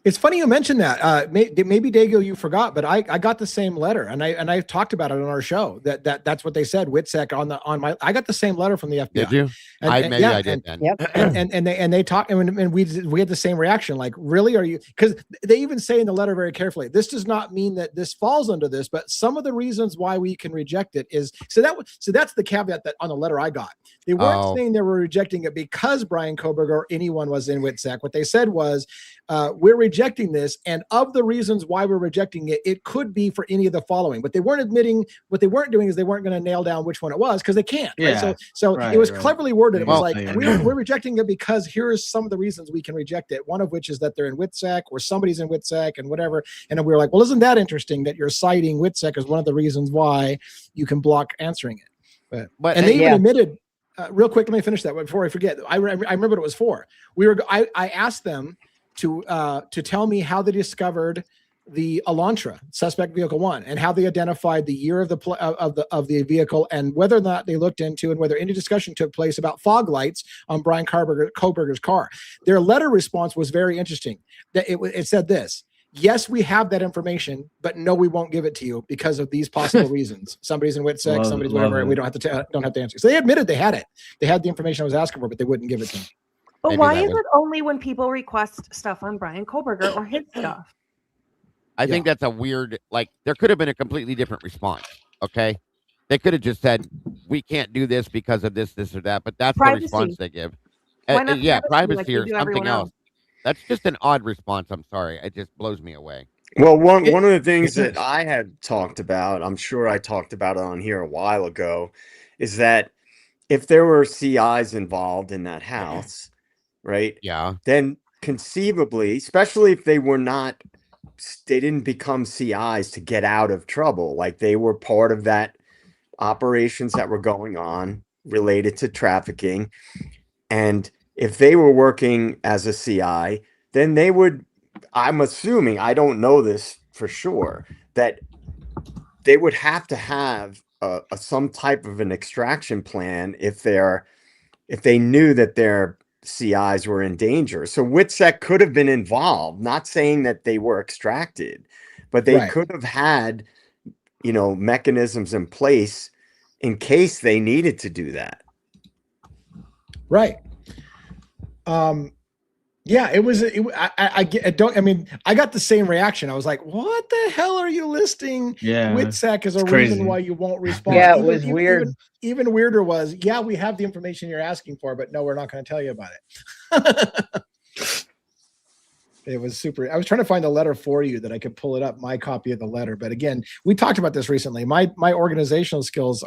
It's funny you mentioned that. Maybe Dago, you forgot, but I got the same letter, and I talked about it on our show. That's what they said. WITSEC on my. I got the same letter from the FBI. Did you? I did. Then. Yep. and they talked, and we had the same reaction. Like, really, are you? Because they even say in the letter very carefully, this does not mean that this falls under this, but some of the reasons why we can reject it is so that's the caveat that on the letter I got. They weren't saying they were rejecting it because Brian Koberger or anyone was in WITSEC. What they said was, we're rejecting this, and of the reasons why we're rejecting it, it could be for any of the following. But they weren't admitting, what they weren't doing is they weren't going to nail down which one it was because they can't. Yeah. Right? So it was cleverly worded. It was like, we're rejecting it because here's some of the reasons we can reject it. One of which is that they're in WITSEC or somebody's in WITSEC and whatever. And then we were like, well, isn't that interesting that you're citing WITSEC as one of the reasons why you can block answering it? But and they even admitted, real quick, let me finish that before I forget. I remember what it was for. I asked them to tell me how they discovered the Elantra, suspect vehicle 1, and how they identified the year of the vehicle, and whether or not they looked into and whether any discussion took place about fog lights on Brian Koberger's car. Their letter response was very interesting. That it said this: yes, we have that information, but no, we won't give it to you because of these possible reasons. Somebody's in WITSEC, somebody's whatever, and we don't have to answer. So they admitted they had it. They had the information I was asking for, but they wouldn't give it to me. But why is it only when people request stuff on Brian Koberger or his stuff? I think that's a weird, like, there could have been a completely different response, okay? They could have just said, we can't do this because of this, this, or that, but that's the response they give. Privacy or something else. That's just an odd response. I'm sorry. It just blows me away. Well, one of the things that I had talked about, I'm sure I talked about it on here a while ago, is that if there were CIs involved in that house, right? Yeah. Then conceivably, especially if they didn't become CIs to get out of trouble, like they were part of that operations that were going on related to trafficking. And if they were working as a CI, then they would, I'm assuming, I don't know this for sure, that they would have to have some type of an extraction plan if they knew that their CIs were in danger. So WITSEC could have been involved, not saying that they were extracted, but they could have had, mechanisms in place in case they needed to do that. Right. Yeah, it was. I got the same reaction. I was like, "What the hell are you listing?" Yeah, WITSEC is a reason why you won't respond. Yeah, it was weird. Even weirder was, yeah, we have the information you're asking for, but no, we're not going to tell you about it. It was super. I was trying to find the letter for you that I could pull it up, my copy of the letter. But again, we talked about this recently. My organizational skills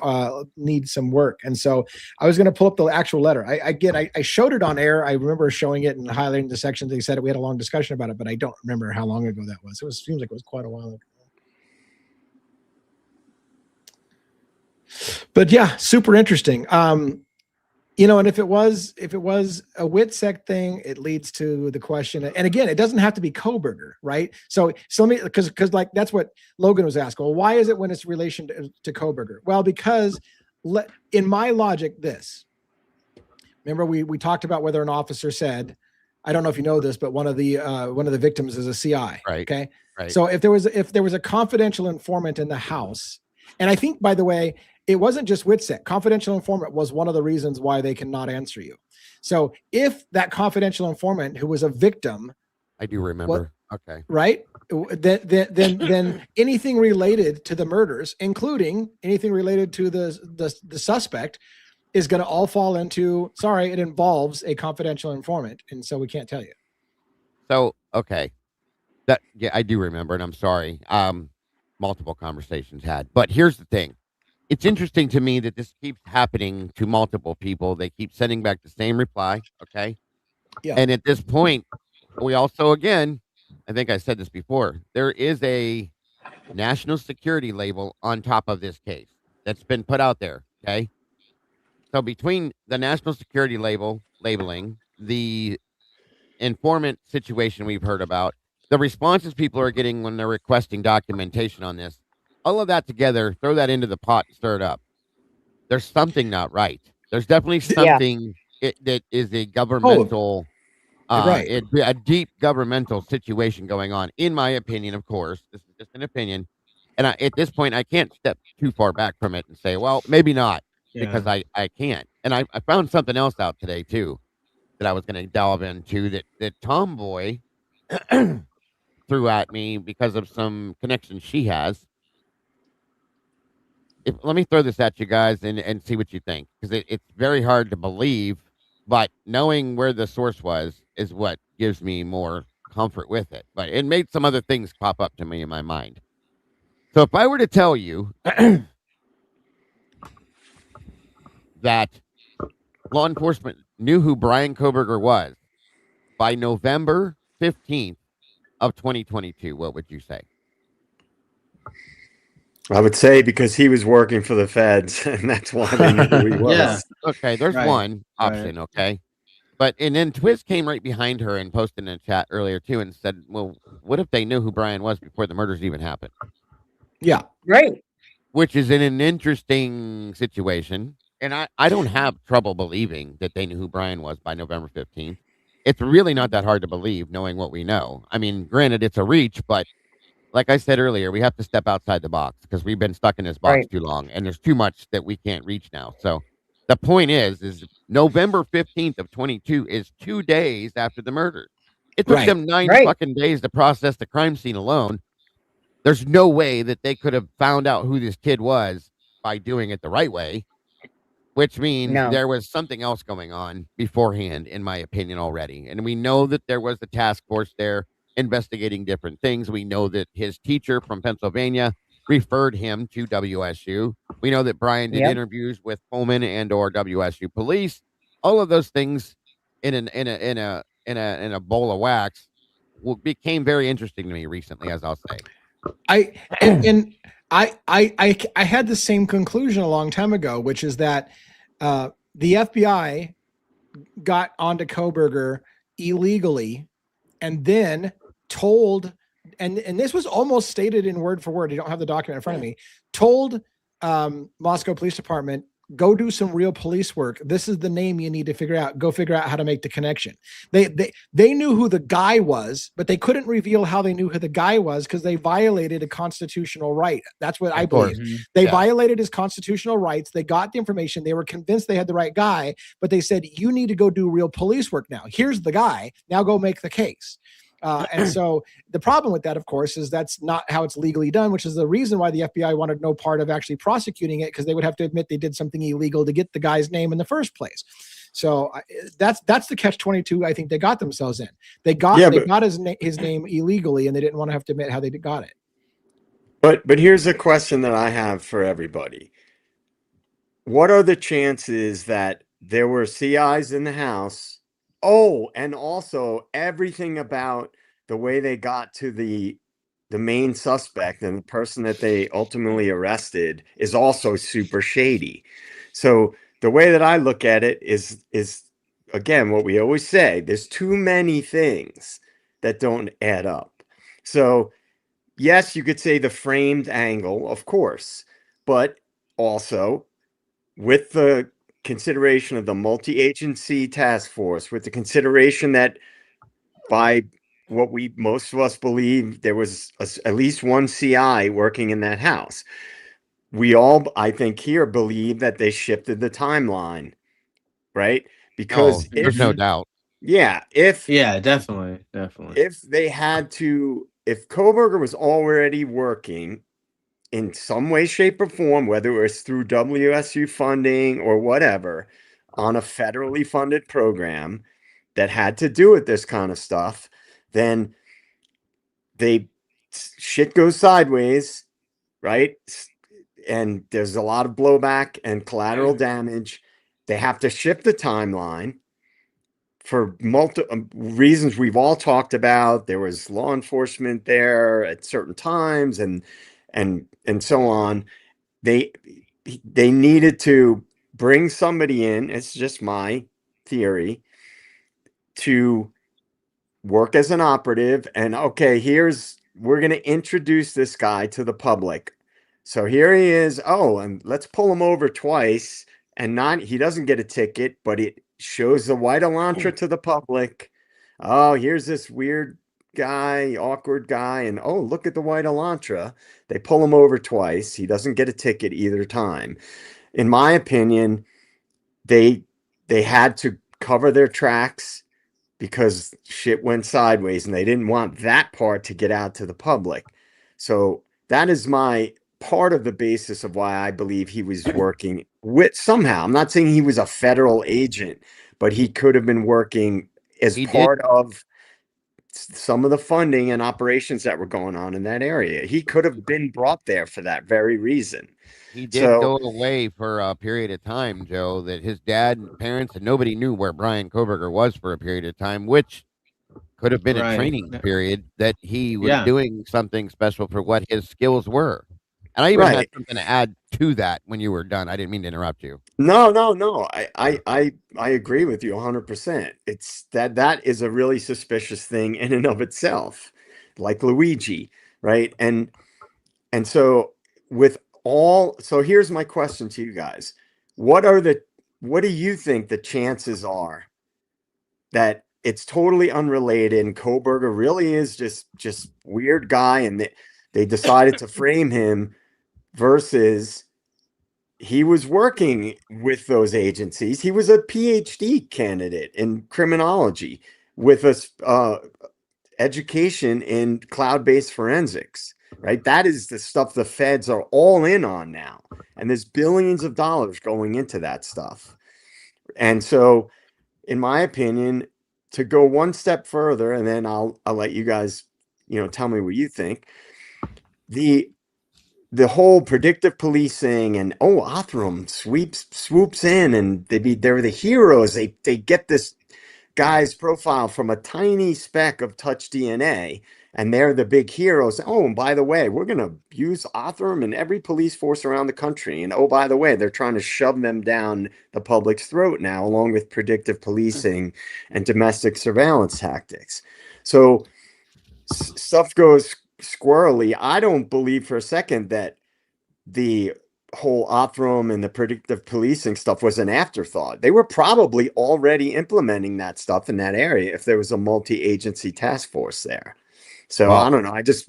need some work. And so I was going to pull up the actual letter. I showed it on air. I remember showing it and highlighting the sections. They said we had a long discussion about it, but I don't remember how long ago that was. Seems like it was quite a while ago. But yeah, super interesting. And if it was a WITSEC thing, it leads to the question. And again, it doesn't have to be Koberger, right? So let me, because like that's what Logan was asking. Well, why is it when it's relation to Koberger? Well, because in my logic, remember we talked about whether an officer said, I don't know if you know this, but one of the victims is a CI. Right. Okay. Right. So if there was a confidential informant in the house, and I think, by the way, it wasn't just WITSEC. Confidential informant was one of the reasons why they cannot answer you. So if that confidential informant who was a victim, I do remember. Okay. Right. Then anything related to the murders, including anything related to the suspect, is going to all fall into, sorry, it involves a confidential informant. And so we can't tell you. So, okay. Yeah, I do remember, and I'm sorry. Multiple conversations had. But here's the thing. It's interesting to me that this keeps happening to multiple people. They keep sending back the same reply. Okay. Yeah. And at this point, we also, again, I think I said this before, there is a national security label on top of this case that's been put out there. Okay. So between the national security labeling, the informant situation we've heard about, the responses people are getting when they're requesting documentation on this, all of that together, throw that into the pot and stir it up. There's something not right. There's definitely something that is a governmental, a deep governmental situation going on, in my opinion. Of course, this is just an opinion. And at this point, I can't step too far back from it and say, well, maybe not, because I can't. And I found something else out today, too, that I was going to delve into that Tomboy threw at me because of some connections she has. Let me throw this at you guys and see what you think, because it's very hard to believe, but knowing where the source was is what gives me more comfort with it. But it made some other things pop up to me in my mind. So if I were to tell you that law enforcement knew who Brian Koberger was by November 15th of 2022, what would you say? I would say because he was working for the feds, and that's why they knew who he was. Yeah. Okay, there's one option, okay? But, and then Twiz came right behind her and posted in a chat earlier, too, and said, well, what if they knew who Brian was before the murders even happened? Yeah. Right. Which is in an interesting situation. And I don't have trouble believing that they knew who Brian was by November 15th. It's really not that hard to believe, knowing what we know. I mean, granted, it's a reach, but like I said earlier, we have to step outside the box because we've been stuck in this box too long, and there's too much that we can't reach now. So the point is November 15th of 22 is 2 days after the murder. It took them 9 fucking days to process the crime scene alone. There's no way that they could have found out who this kid was by doing it the right way, which means there was something else going on beforehand, in my opinion, already. And we know that there was a task force there investigating different things. We know that his teacher from Pennsylvania referred him to WSU. We know that Brian did interviews with Pullman and or WSU police. All of those things in a bowl of wax became very interesting to me recently, as I'll say. I had the same conclusion a long time ago, which is that the FBI got onto Koberger illegally and then told, and this was almost stated in word for word, I don't have the document in front of me, told Moscow Police Department, go do some real police work. This is the name you need to figure out. Go figure out how to make the connection. They knew who the guy was, but they couldn't reveal how they knew who the guy was because they violated a constitutional right. That's what I believe. They violated his constitutional rights. They got the information. They were convinced they had the right guy, but they said, you need to go do real police work now. Here's the guy. Now go make the case. And so the problem with that, of course, is that's not how it's legally done, which is the reason why the FBI wanted no part of actually prosecuting it, because they would have to admit they did something illegal to get the guy's name in the first place. So that's the catch-22 I think they got themselves in. They got his name illegally, and they didn't want to have to admit how they got it. But here's a question that I have for everybody. What are the chances that there were CIs in the house? Oh, and also everything about the way they got to the main suspect and the person that they ultimately arrested is also super shady. So the way that I look at it is again, what we always say, there's too many things that don't add up. So yes, you could say the framed angle, of course, but also with the consideration of the multi-agency task force, with the consideration that by what most of us believe, there was at least one CI working in that house. we all, I think, here believe that they shifted the timeline, right? Because there's no doubt. Yeah, definitely. if they had to, if Koberger was already working in some way, shape, or form, whether it was through WSU funding or whatever, on a federally funded program that had to do with this kind of stuff, then shit goes sideways, right? And there's a lot of blowback and collateral damage. They have to shift the timeline for multiple reasons we've all talked about. There was law enforcement there at certain times, and so on. They needed to bring somebody in. It's just my theory, to work as an operative, and okay, we're going to introduce this guy to the public. So here he is. Oh, and let's pull him over twice, and he doesn't get a ticket, but it shows the white Elantra to the public. Oh, here's this weird guy, awkward guy, and oh, look at the white Elantra. They pull him over twice. He doesn't get a ticket either time. In my opinion, they had to cover their tracks because shit went sideways and they didn't want that part to get out to the public. So that is my part of the basis of why I believe he was working with somehow. I'm not saying he was a federal agent, but he could have been working as part of some of the funding and operations that were going on in that area. He could have been brought there for that very reason. He did go away for a period of time, Joe, that his dad and parents and nobody knew where Brian Koberger was for a period of time, which could have been a training period that he was doing something special for what his skills were. And I even had something to add to that when you were done. I didn't mean to interrupt you. No. I agree with you 100%. It's that is a really suspicious thing in and of itself, like Luigi, right? And so so here's my question to you guys. What do you think the chances are that it's totally unrelated and Koberger really is just weird guy and they decided to frame him, versus he was working with those agencies? He was a PhD candidate in criminology with a education in cloud-based forensics, right? That is the stuff the feds are all in on now. And there's billions of dollars going into that stuff. And so, in my opinion, to go one step further, and then I'll let you guys, tell me what you think. The whole predictive policing and Othram swoops in and they're the heroes. They get this guy's profile from a tiny speck of touch DNA and they're the big heroes. Oh, and by the way, we're going to use Othram in every police force around the country. And oh, by the way, they're trying to shove them down the public's throat now, along with predictive policing and domestic surveillance tactics. So stuff goes squirrely. I don't believe for a second that the whole Othram and the predictive policing stuff was an afterthought. They were probably already implementing that stuff in that area if there was a multi-agency task force there. So I don't know. I just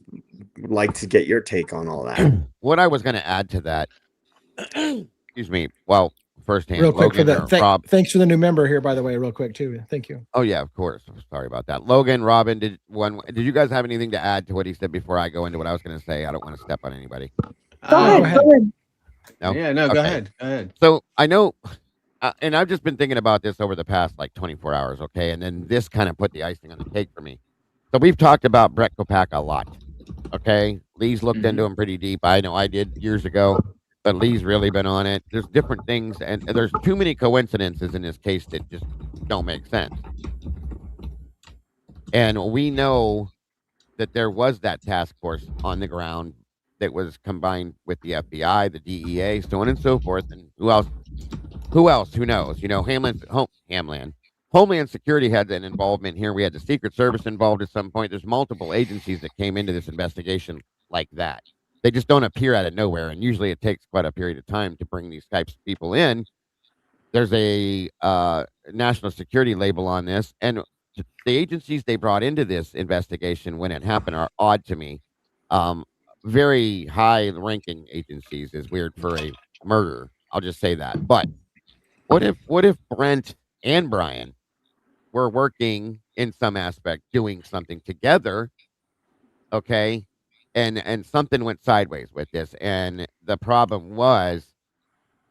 would like to get your take on all that. What I was going to add to that, excuse me. Well, firsthand, real quick Logan for that. Thanks for the new member here, by the way, real quick too. Thank you. Oh yeah, of course. Sorry about that. Logan, Robin, did you guys have anything to add to what he said before I go into what I was going to say? I don't want to step on anybody. Go ahead. No? Yeah, no, okay. Go ahead. So I know, and I've just been thinking about this over the past 24 hours. Okay. And then this kind of put the icing on the cake for me. So we've talked about Brett Kopacka a lot. Okay. Lee's looked into him pretty deep. I know I did years ago, but Lee's really been on it. There's different things, and there's too many coincidences in this case that just don't make sense. And we know that there was that task force on the ground that was combined with the FBI, the DEA, so on and so forth. And who else? Who knows? Homeland Security had an involvement here. We had the Secret Service involved at some point. There's multiple agencies that came into this investigation like that. They just don't appear out of nowhere. And usually it takes quite a period of time to bring these types of people in. There's a national security label on this. And the agencies they brought into this investigation when it happened are odd to me. very high ranking agencies is weird for a murder. I'll just say that. But what if Brent and Brian were working in some aspect, doing something together, okay? And something went sideways with this. And the problem was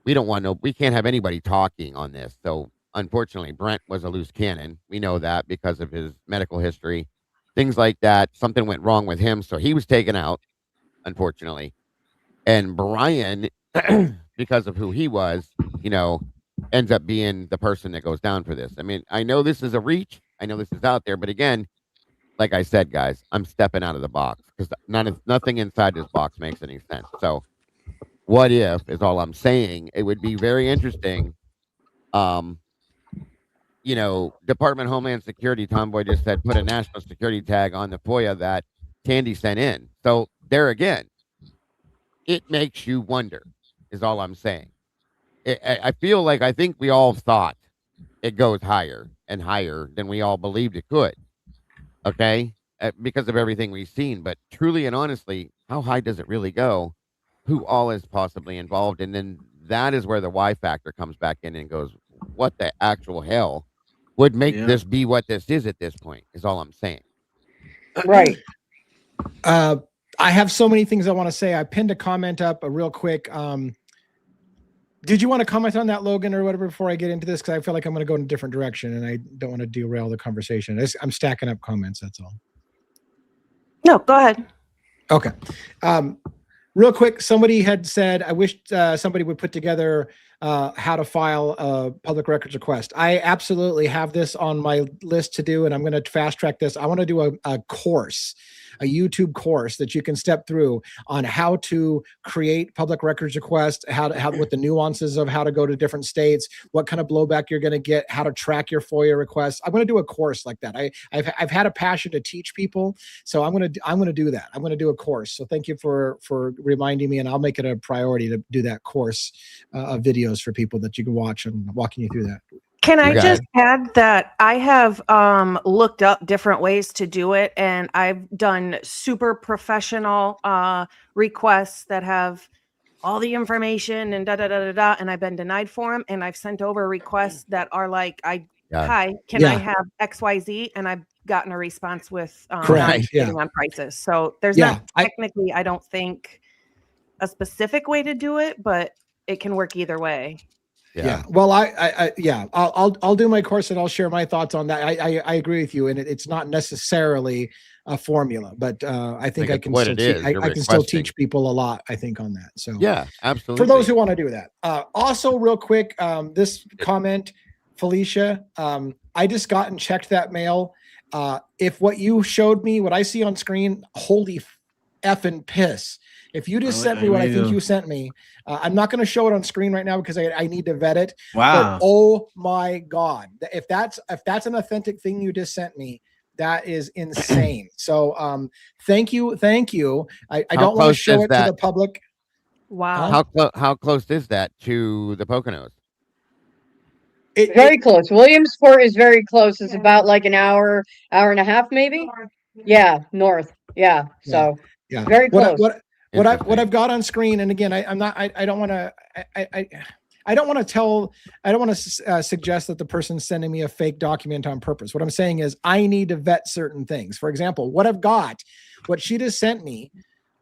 we can't have anybody talking on this. So unfortunately, Brent was a loose cannon. We know that because of his medical history, things like that. Something went wrong with him, so he was taken out, unfortunately. And Brian, because of who he was, ends up being the person that goes down for this. I mean, I know this is a reach. I know this is out there, but again, like I said, guys, I'm stepping out of the box because nothing inside this box makes any sense. So what if is all I'm saying. It would be very interesting. Department of Homeland Security, Tomboy just said, put a national security tag on the FOIA that Tandy sent in. So there again, it makes you wonder, is all I'm saying. I feel like I think we all thought it goes higher and higher than we all believed it could. Okay. Because of everything we've seen. But truly and honestly, how high does it really go? Who all is possibly involved? And then that is where the why factor comes back in and goes, what the actual hell would make this be what this is at this point, is all I'm saying. Right. I have so many things I want to say. I pinned a comment up real quick. Did you want to comment on that, Logan, or whatever, before I get into this? Because I feel like I'm going to go in a different direction, and I don't want to derail the conversation. I'm stacking up comments, that's all. No, go ahead. Okay. Real quick, somebody had said, I wish somebody would put together how to file a public records request. I absolutely have this on my list to do, and I'm going to fast track this. I want to do a course, a YouTube course that you can step through on how to create public records requests, how with the nuances of how to go to different states, what kind of blowback you're going to get, how to track your FOIA requests. I'm going to do a course like that. I've had a passion to teach people, so I'm going to do that. I'm going to do a course. So thank you for reminding me, and I'll make it a priority to do that course of videos for people that you can watch and walking you through that. Can I just add that I have looked up different ways to do it, and I've done super professional requests that have all the information and and I've been denied for them, and I've sent over requests that are like, hi, can I have XYZ? And I've gotten a response with on prices. So there's not technically, I don't think, a specific way to do it, but it can work either way. Yeah. Well, I'll do my course and I'll share my thoughts on that. I agree with you, and it's not necessarily a formula, but I think I can still teach people a lot, I think, on that. So yeah, absolutely. For those who want to do that. Also, real quick, this comment, Felicia, I just got and checked that mail. If what you showed me, what I see on screen, holy effing piss. If you just sent me what I think you sent me, I'm not going to show it on screen right now because I need to vet it. Wow. But, oh my God. If that's an authentic thing you just sent me, that is insane. So thank you. I don't want to show it to the public. Wow. How close is that to the Poconos? Very close. Williamsport is very close. It's about like an hour and a half, maybe. Yeah, north. Yeah. So very close. What I've got on screen, and again, I don't want to suggest that the person's sending me a fake document on purpose. What I'm saying is I need to vet certain things. For example, what she just sent me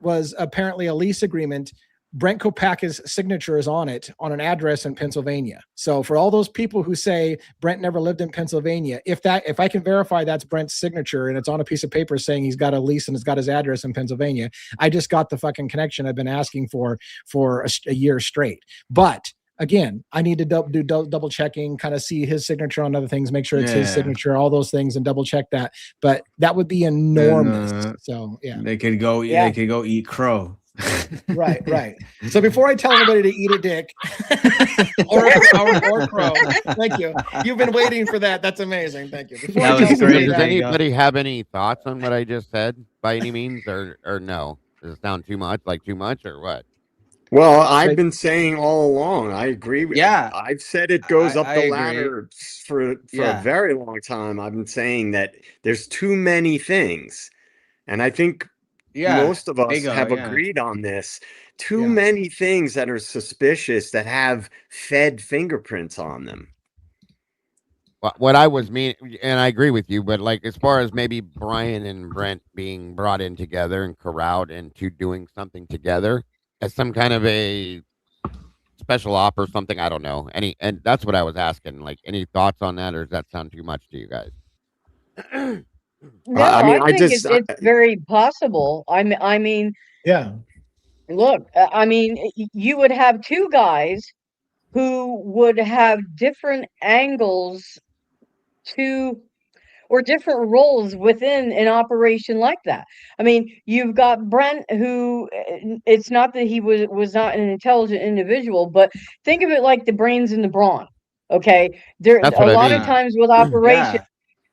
was apparently a lease agreement. Brent Kopacka's signature is on it on an address in Pennsylvania. So for all those people who say Brent never lived in Pennsylvania, if I can verify that's Brent's signature and it's on a piece of paper saying he's got a lease and it's got his address in Pennsylvania, I just got the fucking connection I've been asking for a year straight. But again, I need to do double checking, kind of see his signature on other things, make sure it's his signature, all those things, and double check that. But that would be enormous. They could go eat crow. Right. So before I tell everybody to eat a dick or crow, thank you. You've been waiting for that. That's amazing. Thank you. Does anybody have any thoughts on what I just said by any means, or no? Does it sound too much or what? Well, I've been saying all along, I agree with you. I've said it goes up the ladder for a very long time. I've been saying that there's too many things. And I think most of us Ego, have yeah. agreed on this. Too many things that are suspicious that have Fed fingerprints on them. What I was mean, and I agree with you, but like as far as maybe Brian and Brent being brought in together and corralled into doing something together as some kind of a special op or something, I don't know. And that's what I was asking. Like, any thoughts on that, or does that sound too much to you guys? No, I mean, I think it's very possible. I mean, Yeah. look, I mean, you would have two guys who would have different angles to or different roles within an operation like that. I mean, you've got Brent, who it's not that he was not an intelligent individual, but think of it like the brains and the brawn. Okay, there That's a what I lot of mean. times with operations Yeah.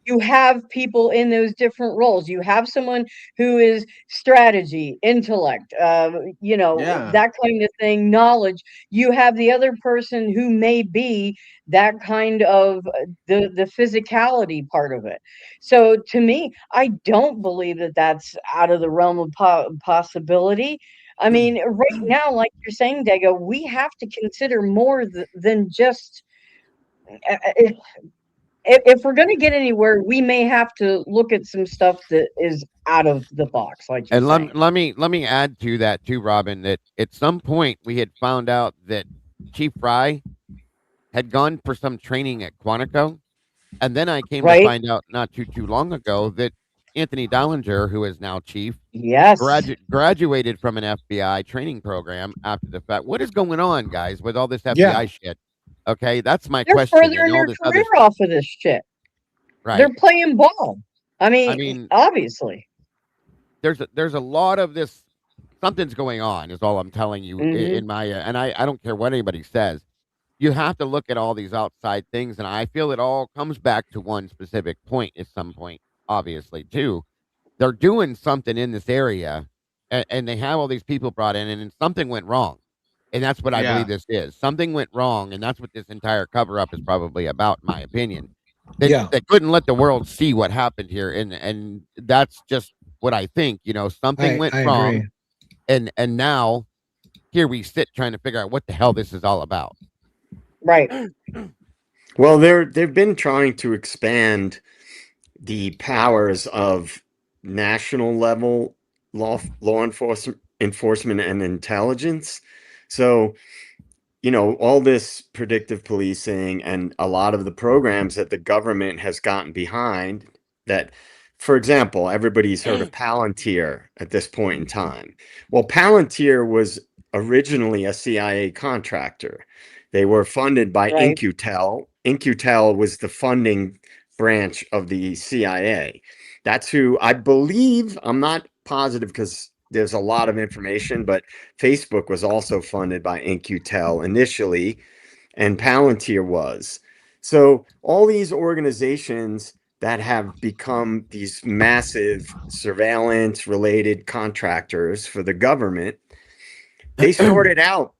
you have people in those different roles. You have someone who is strategy, intellect, Yeah. that kind of thing, knowledge. You have the other person who may be that kind of the physicality part of it. So to me, I don't believe that that's out of the realm of possibility. I mean, right now, like you're saying, Dago, we have to consider more than just if we're going to get anywhere, we may have to look at some stuff that is out of the box, like you're And saying. let me add to that too, Robin, that at some point we had found out that Chief Fry had gone for some training at Quantico. And then I came to Right? find out not too long ago that Anthony Dollinger, who is now chief, Yes. graduated from an FBI training program after the fact. What is going on, guys, with all this Yeah. FBI shit? Okay, that's my They're question, and furthering all their this career other stuff. off of this shit. Right. They're playing ball. I I mean, mean, obviously. there's a lot of this. Something's going on, is all I'm telling you. Hmm. In my and I don't care what anybody says. You have to look at all these outside things, and I feel it all comes back to one specific point at some point, obviously, too. They're doing something in this area, and they have all these people brought in, and something went wrong. And that's what I believe Yeah. this is. Something went wrong, and that's what this entire cover up is probably about, in my opinion. Yeah. They couldn't let the world see what happened here, and that's just what I think. Something went I wrong, agree. and now here we sit trying to figure out what the hell this is all about. Right. Well, they've been trying to expand the powers of national level law enforcement and intelligence. So, all this predictive policing and a lot of the programs that the government has gotten behind that, for example, everybody's heard of Palantir at this point in time. Well, Palantir was originally a CIA contractor. They were funded by Right. InQtel. InQtel was the funding branch of the CIA. That's who I believe, I'm not positive because there's a lot of information, but Facebook was also funded by InQtel initially, and Palantir was. So all these organizations that have become these massive surveillance related contractors for the government, they started out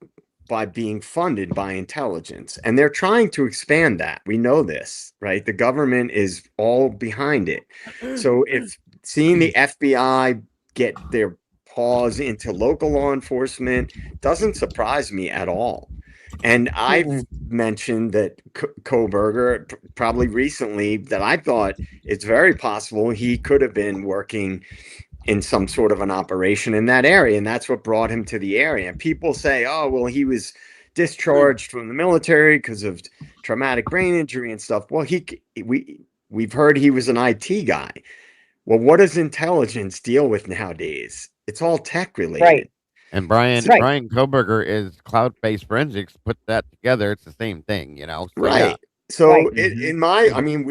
by being funded by intelligence, and they're trying to expand that. We know this, right? The government is all behind it. So if seeing the FBI get their paws into local law enforcement doesn't surprise me at all. And I've mentioned that Koberger probably recently that I thought it's very possible he could have been working in some sort of an operation in that area, and that's what brought him to the area. And people say, oh, well, he was discharged from the military because of traumatic brain injury and stuff. Well, we've heard he was an IT guy. Well, what does intelligence deal with nowadays? It's all tech related. Right. And Brian Koberger is cloud-based forensics. Put that together, it's the same thing, So, right. yeah. So Right. I mean,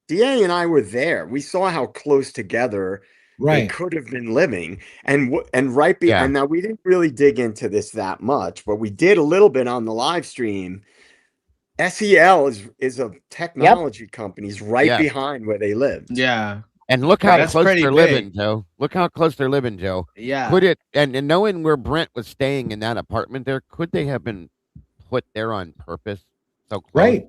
DA and I were there. We saw how close together they could have been living, and right behind. And now we didn't really dig into this that much, but we did a little bit on the live stream. SEL is a technology company's right behind where they lived. Yeah. And look how That's close pretty they're big. living, Joe. Look how close they're living, Joe. Yeah. Could it, and knowing where Brent was staying in that apartment there, could they have been put there on purpose? So close? Right.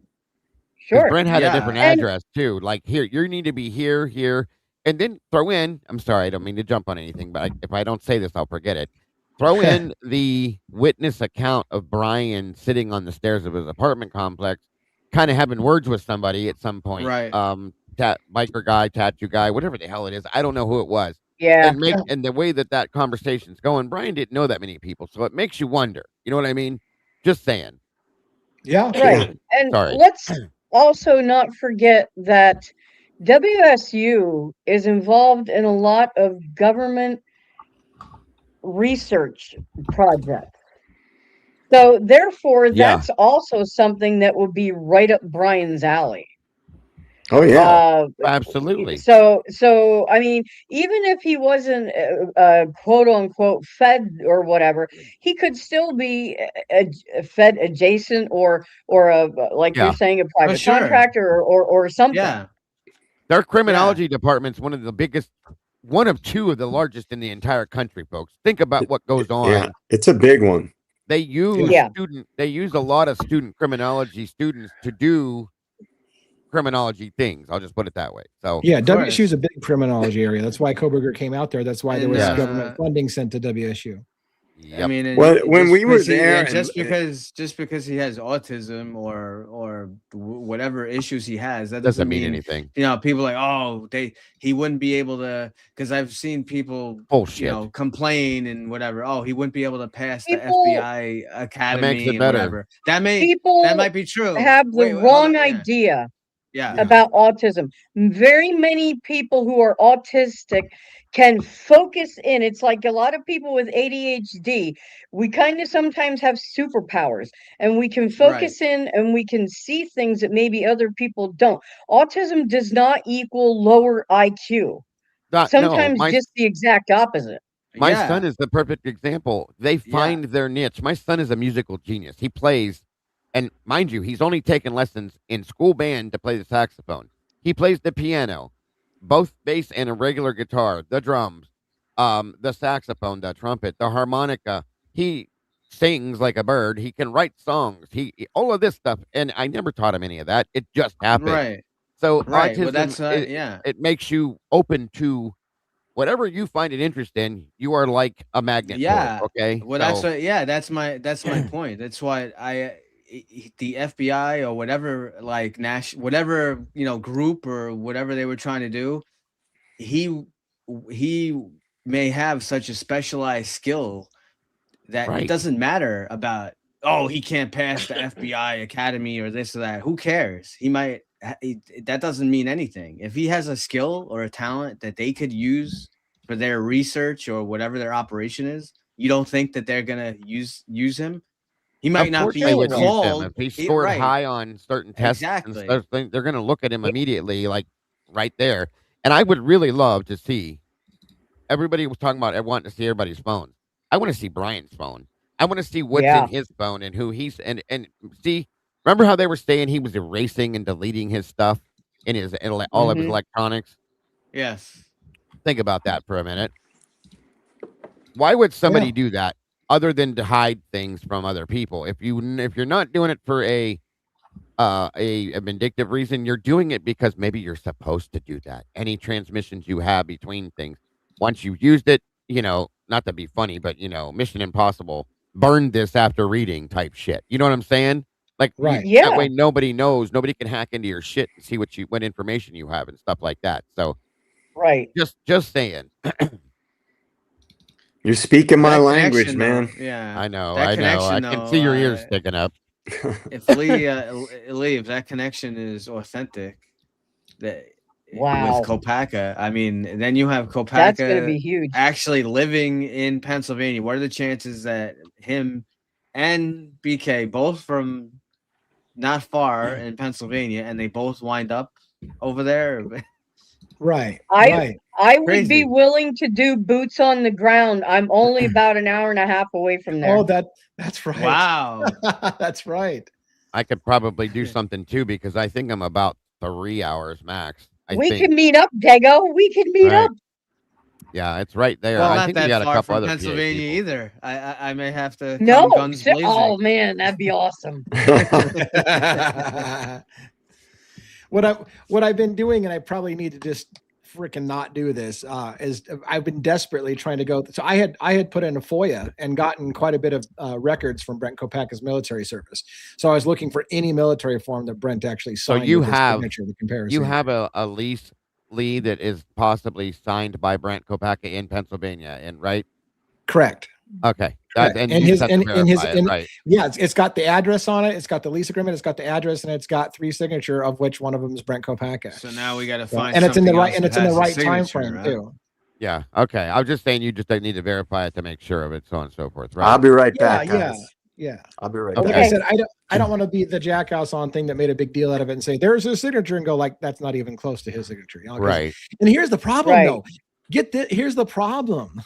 Sure. Brent had a Yeah. different address too. Like, here, you need to be here, And then throw in, I'm sorry, I don't mean to jump on anything, but if I don't say this, I'll forget it. Throw in the witness account of Brian sitting on the stairs of his apartment complex, kind of having words with somebody at some point. Right. Biker guy, tattoo guy, whatever the hell it is. I don't know who it was. Yeah. And the way that conversation's going, Brian didn't know that many people, so it makes you wonder. You know what I mean? Just saying. Yeah. Right. And Sorry. let's also not forget that WSU is involved in a lot of government research projects. So therefore, that's also something that would be right up Brian's alley. Oh yeah, absolutely. So I mean, even if he wasn't quote unquote fed or whatever, he could still be fed adjacent or like you're saying, a private contractor or something. Yeah. Their criminology department's one of the biggest, one of two of the largest in the entire country, folks. Think about what goes on. Yeah, it's a big one. They use they use a lot of student criminology students to do criminology things. I'll just put it that way. So yeah, WSU is a big criminology area. That's why Koberger came out there. That's why there was government funding sent to WSU. I mean, when we were there, just because he has autism or whatever issues he has, that doesn't mean anything. You know, people are like, oh, he wouldn't be able to, because I've seen people complain and whatever. Oh, he wouldn't be able to pass the FBI academy and whatever. That might be true. Have the wrong idea. About autism. Very many people who are autistic can focus in. It's like a lot of people with ADHD. We kind of sometimes have superpowers and we can focus in and we can see things that maybe other people don't. Autism does not equal lower IQ. Sometimes just the exact opposite. My son is the perfect example. They find their niche. My son is a musical genius. He plays. And mind you, he's only taken lessons in school band to play the saxophone. He plays the piano, both bass and a regular guitar, the drums, the saxophone, the trumpet, the harmonica. He sings like a bird. He can write songs. He all of this stuff. And I never taught him any of that. It just happened. Right. So autism, it makes you open to whatever you find an interest in. You are like a magnet. Yeah. For it, okay. Well, that's my point. That's why the FBI or whatever, like whatever group or whatever they were trying to do, he may have such a specialized skill that it doesn't matter about, oh, he can't pass the FBI academy or this or that. Who cares? He might. That doesn't mean anything. If he has a skill or a talent that they could use for their research or whatever their operation is, you don't think that they're gonna use him? He might not be called. If he scored high on certain tests, exactly. They're going to look at him immediately, like right there. And I would really love to see. Everybody was talking about wanting to see everybody's phone. I want to see Brian's phone. I want to see what's in his phone and who he's and see. Remember how they were saying he was erasing and deleting his stuff in his all of his electronics? Yes. Think about that for a minute. Why would somebody do that? Other than to hide things from other people, if you're not doing it for a vindictive reason, you're doing it because maybe you're supposed to do that. Any transmissions you have between things, once you've used it, not to be funny, but Mission Impossible, burn this after reading type shit. You know what I'm saying? Like, that way nobody knows, nobody can hack into your shit and see what information you have and stuff like that. So, just saying. You're speaking my language, man. Yeah, I know. I can see your ears sticking up. If if that connection is authentic, with Kopacka, I mean, then you have Kopacka. That's going to be huge. Actually living in Pennsylvania. What are the chances that him and BK, both from not far in Pennsylvania, and they both wind up over there? Right. I would be willing to do boots on the ground. I'm only about an hour and a half away from there. Oh, that's right. Wow. That's right. I could probably do something too, because I think I'm about 3 hours max. We can meet up, Dago. We can meet up. Yeah, it's right there. Well, I think not we got that a far couple from other Pennsylvania either. I may have to. No. Guns blazing. Oh man, that'd be awesome. What I've been doing, and I probably need to just freaking not do this. Is I've been desperately trying to go. So I had put in a FOIA and gotten quite a bit of records from Brent Kopacka's military service. So I was looking for any military form that Brent actually signed. So you with his have signature, the comparison. you have a lease, Lee, that is possibly signed by Brent Kopacka in Pennsylvania, and right? Correct. Okay. Correct. And his right. Yeah, it's got the address on it. It's got the lease agreement. It's got the address, and it's got 3 signature, of which one of them is Brent Kopacka. So now we got to find, and it's in the right, else and that it's in the has right time signature, frame right? too. Yeah. Okay. I was just saying you just need to verify it to make sure of it, so on and so forth. Right. I'll be right Yeah, back, yeah, guys. yeah. I'll be right Like back. I said, I don't want to be the jackass on thing that made a big deal out of it and say there's his signature and go like that's not even close to his signature. You know, Right. And here's the problem Right. though. Here's the problem.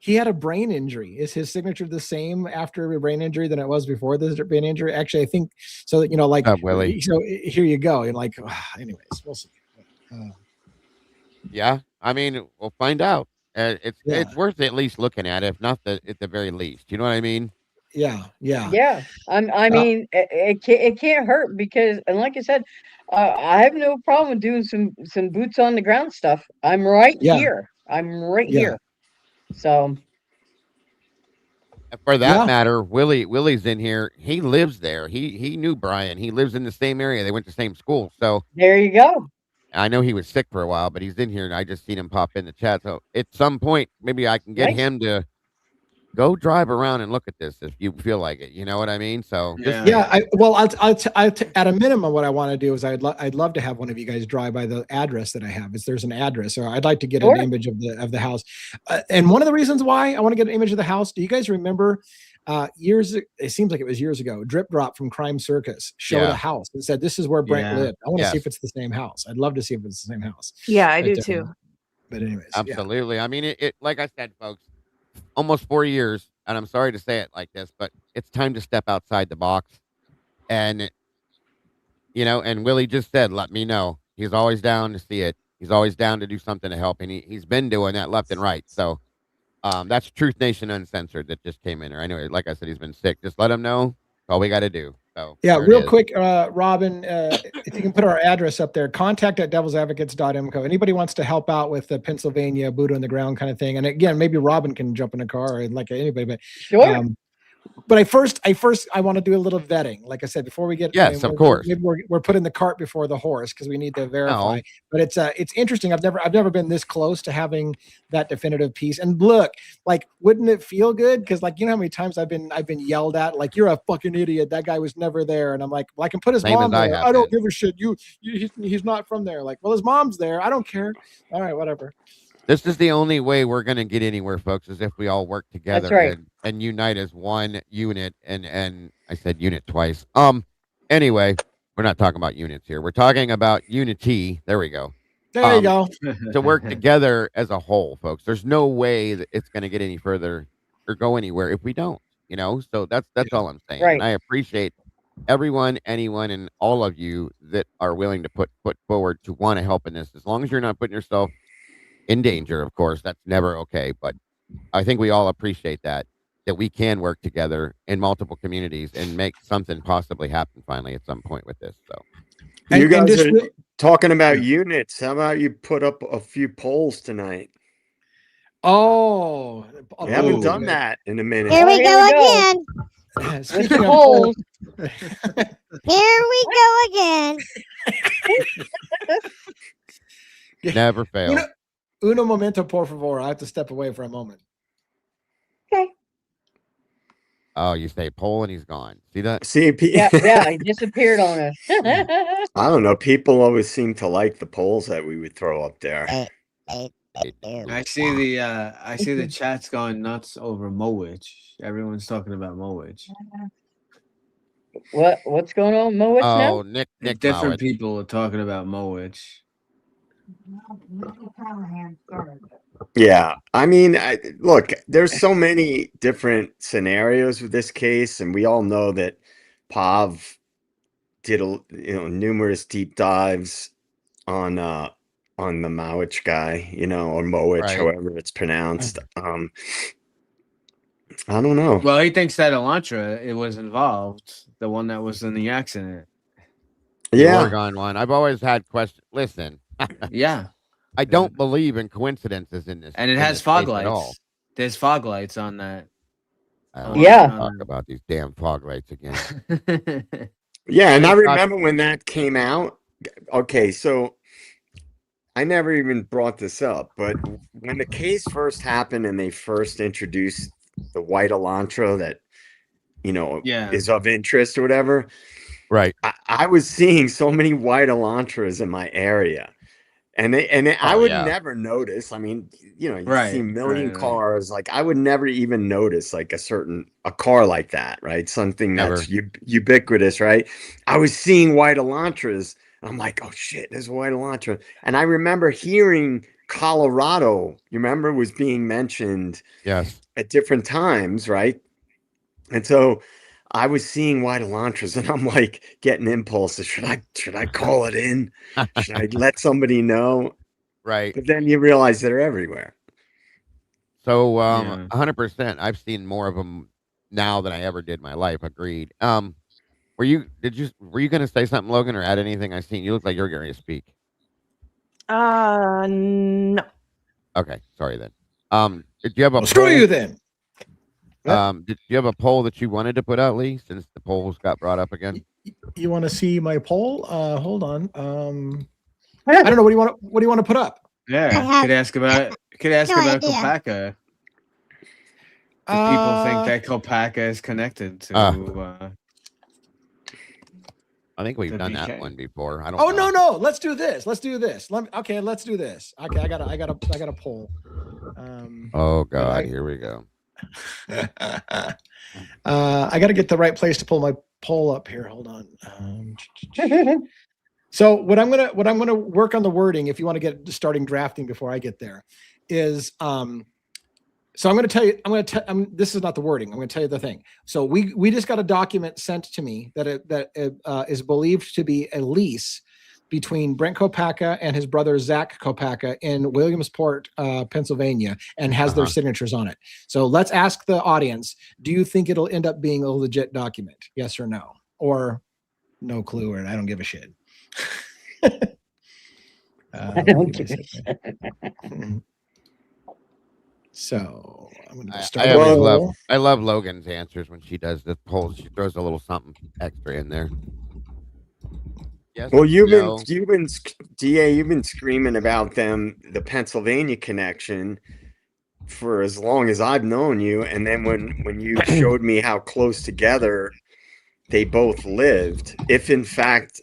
He had a brain injury. Is his signature the same after a brain injury than it was before this brain injury? Actually, I think so. You know, like Willie. So here you go. And like, anyways, we'll see. Yeah. I mean, we'll find out. It's worth at least looking at, if not at the very least. You know what I mean? Yeah. I mean, it can't hurt because, and like I said, I have no problem doing some boots on the ground stuff. I'm right here. I'm right here. So, for that matter, Willie's in here. He lives there. He knew Brian. He lives in the same area. They went to the same school. So there you go. I know he was sick for a while, but he's in here, and I just seen him pop in the chat. So at some point, maybe I can get him to go drive around and look at this if you feel like it. You know what I mean? So at a minimum, what I want to do is I'd love to have one of you guys drive by the address that I have. There's an address, or I'd like to get an image of the house. And one of the reasons why I want to get an image of the house. Do you guys remember? It seems like it was years ago. Drip Drop from Crime Circus showed a house and said, "This is where Brent lived." I want to see if it's the same house. I'd love to see if it's the same house. Yeah, I do too. But anyways, absolutely. I mean, it like I said, folks, almost 4 years, and I'm sorry to say it like this, but it's time to step outside the box. And and Willie just said, "Let me know." He's always down to see it. He's always down to do something to help, and he's been doing that left and right. So. That's Truth Nation Uncensored that just came in here. Anyway, like I said, he's been sick. Just let him know. That's all we got to do. So real quick, Robin, if you can put our address up there, contact@devilsadvocates.mco. Anybody wants to help out with the Pennsylvania boot on the ground kind of thing. And again, maybe Robin can jump in a car or like anybody, but sure. But I want to do a little vetting. Like I said, before we get, of course, maybe we're putting the cart before the horse because we need to verify. No. But it's interesting. I've never been this close to having that definitive piece. And look, like, wouldn't it feel good? Because like, you know how many times I've been yelled at, like, you're a fucking idiot. That guy was never there. And I'm like, well, I can put his mom there. I don't give a shit. He's not from there. Like, well, his mom's there. I don't care. All right, whatever. This is the only way we're going to get anywhere, folks, is if we all work together. That's right. and unite as one unit. And I said unit twice. Anyway, we're not talking about units here. We're talking about unity. There we go. There you go. To work together as a whole, folks. There's no way that it's going to get any further or go anywhere if we don't, So that's all I'm saying. Right. And I appreciate everyone, anyone, and all of you that are willing to put forward to want to help in this. As long as you're not putting yourself in danger, of course, that's never okay. But I think we all appreciate that we can work together in multiple communities and make something possibly happen finally at some point with this. So you guys are talking about units. How about you put up a few polls tonight? Oh, we haven't done that in a minute. Here we go again. Speaking of polls. Here we go again. Never fail. Uno momento, por favor. I have to step away for a moment. Okay. Oh, you say poll and he's gone. See that? Yeah, he disappeared on us. I don't know. People always seem to like the polls that we would throw up there. I see the chat's going nuts over Mowich. Everyone's talking about Mowich. What's going on, Mowich now? Oh, Nick different Mowich. People are talking about Mowich. Yeah, I mean, look, there's so many different scenarios with this case, and we all know that Pav did numerous deep dives on the Mowich guy, or Mowich, Right. however it's pronounced. I don't know. Well, he thinks that Elantra it was involved, the one that was in the accident. Yeah, The Oregon one. I've always had questions. Listen. Yeah. I don't believe in coincidences in this, and it in has this fog case at all. lights. There's fog lights on that. I don't Yeah. wanna talk about these damn fog lights again. Yeah, and I Any thoughts? remember when that came out. Okay, so I never even brought this up, but when the case first happened and they first introduced the white Elantra that, Yeah. is of interest or whatever, Right. I was seeing so many white Elantras in my area. I Oh, would yeah. never notice. I mean, you Right, see a million right. cars. Like I would never even notice like a car like that, right? Something Never. that's ubiquitous, right? I was seeing white Elantras. I'm like, oh shit, there's a white Elantra. And I remember hearing Colorado, you remember, was being mentioned Yes. at different times, right? And so I was seeing white Elantras and I'm like getting impulses. Should I call it in? Should I let somebody know? Right. But then you realize they're everywhere. So, Yeah. 100%. I've seen more of them now than I ever did in my life. Agreed. Were you going to say something, Logan, or add anything? I seen you look like you're going to speak. No. Okay, sorry then. Did you have a Well, screw poll? you then. Did you have a poll that you wanted to put out, Lee? Since the polls got brought up again. You want to see my poll? Hold on. I don't know. What do you want to put up? Yeah. Could ask about idea. Kopacka. Do people think that Kopacka is connected to I think we've the done that BK? one before. I don't Oh know. no! Let's do this. Let's do this. Let's do this. Okay, I got a poll. Oh God, here we go. I got to get the right place to pull my poll up here. Hold on. So what I'm gonna work on the wording. If you want to get starting drafting before I get there, is so I'm going to tell you. This is not the wording. I'm going to tell you the thing. So we just got a document sent to me that is believed to be a lease between Brent Kopacka and his brother Zach Kopacka in Williamsport, Pennsylvania, and has their signatures on it. So let's ask the audience: do you think it'll end up being a legit document? Yes or no, or no clue, or I don't give a shit. I don't give a shit. So I'm going to start. I love Logan's answers when she does the polls. She throws a little something extra in there. Yes. Well, you've been DA. You've been screaming about the Pennsylvania connection for as long as I've known you. And then when you showed me how close together they both lived, if in fact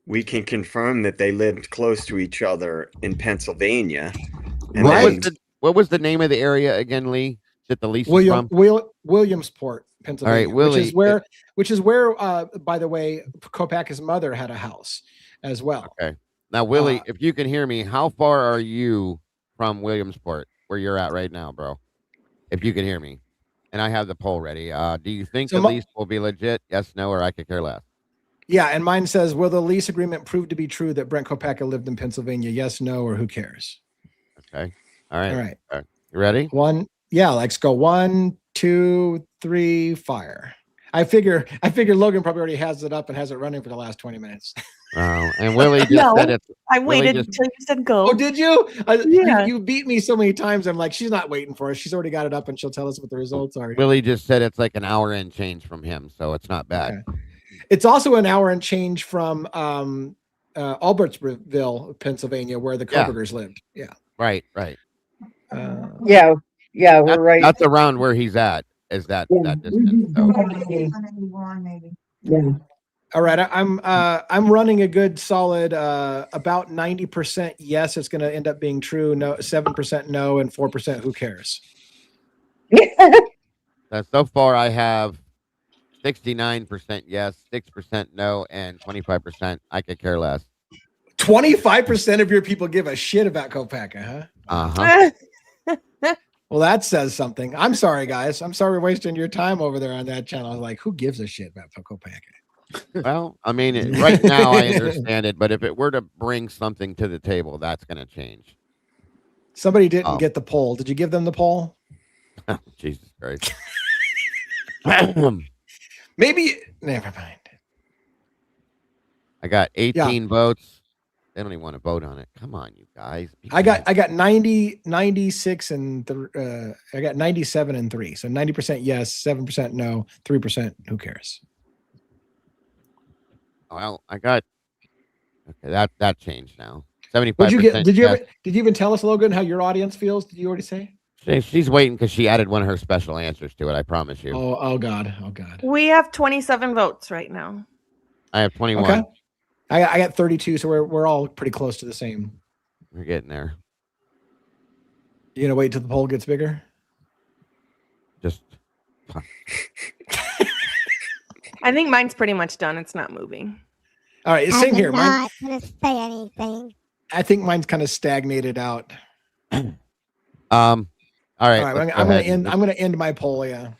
we can confirm that they lived close to each other in Pennsylvania, and what was the name of the area again, Lee? That the lease from? Williamsport, All Pennsylvania. right, Willie, which is where, by the way, Kopacka's mother had a house as well. Okay. Now, Willie, if you can hear me, how far are you from Williamsport, where you're at right now, bro? If you can hear me, and I have the poll ready. Do you think the lease will be legit? Yes, no, or I could care less. Yeah, and mine says, will the lease agreement prove to be true that Brent Kopacka lived in Pennsylvania? Yes, no, or who cares? Okay. All right. All right. You ready? Yeah, let's go. 1, 2, 3, fire. I figure Logan probably already has it up and has it running for the last 20 minutes. And Willie just said it. I waited until you said go. Oh, did you? Yeah. You beat me so many times. I'm like, she's not waiting for us. She's already got it up and she'll tell us what the results are. Willie just said it's like an hour and change from him, so it's not bad. Okay. It's also an hour and change from Albertsville, Pennsylvania, where the Kobergers lived. Yeah. Right. Yeah, we're right. That's around where he's at. Is that distance? So. Yeah. All right, I'm running a good solid about 90% yes, it's going to end up being true. No, 7% no, and 4% who cares. So far, I have 69% yes, 6% no, and 25% I could care less. 25% of your people give a shit about Kopacka, huh? Well, that says something. I'm sorry, guys. I'm sorry wasting your time over there on that channel. I was like, who gives a shit about Kopacka? Well, I mean, right now I understand it, but if it were to bring something to the table, that's going to change. Somebody didn't get the poll. Did you give them the poll? Jesus Christ. Maybe. Never mind. I got 18 votes. They don't even want to vote on it. Come on, you guys. I got 90, 96, and I got 97 and 3. So 90% yes, 7% no, 3% who cares. Well, I got okay. That changed now. 75%. What'd you get? Did you yes. did you even tell us, Logan, how your audience feels? Did you already say? She's waiting because she added one of her special answers to it. I promise you. Oh God. We have 27 votes right now. I have 21. Okay. I got 32, so we're all pretty close to the same. We're getting there. You gonna wait till the poll gets bigger? Just. I think mine's pretty much done. It's not moving. All right, same here. I'm not gonna say anything. I think mine's kind of stagnated out. All right. All right, I'm gonna end my poll. Yeah.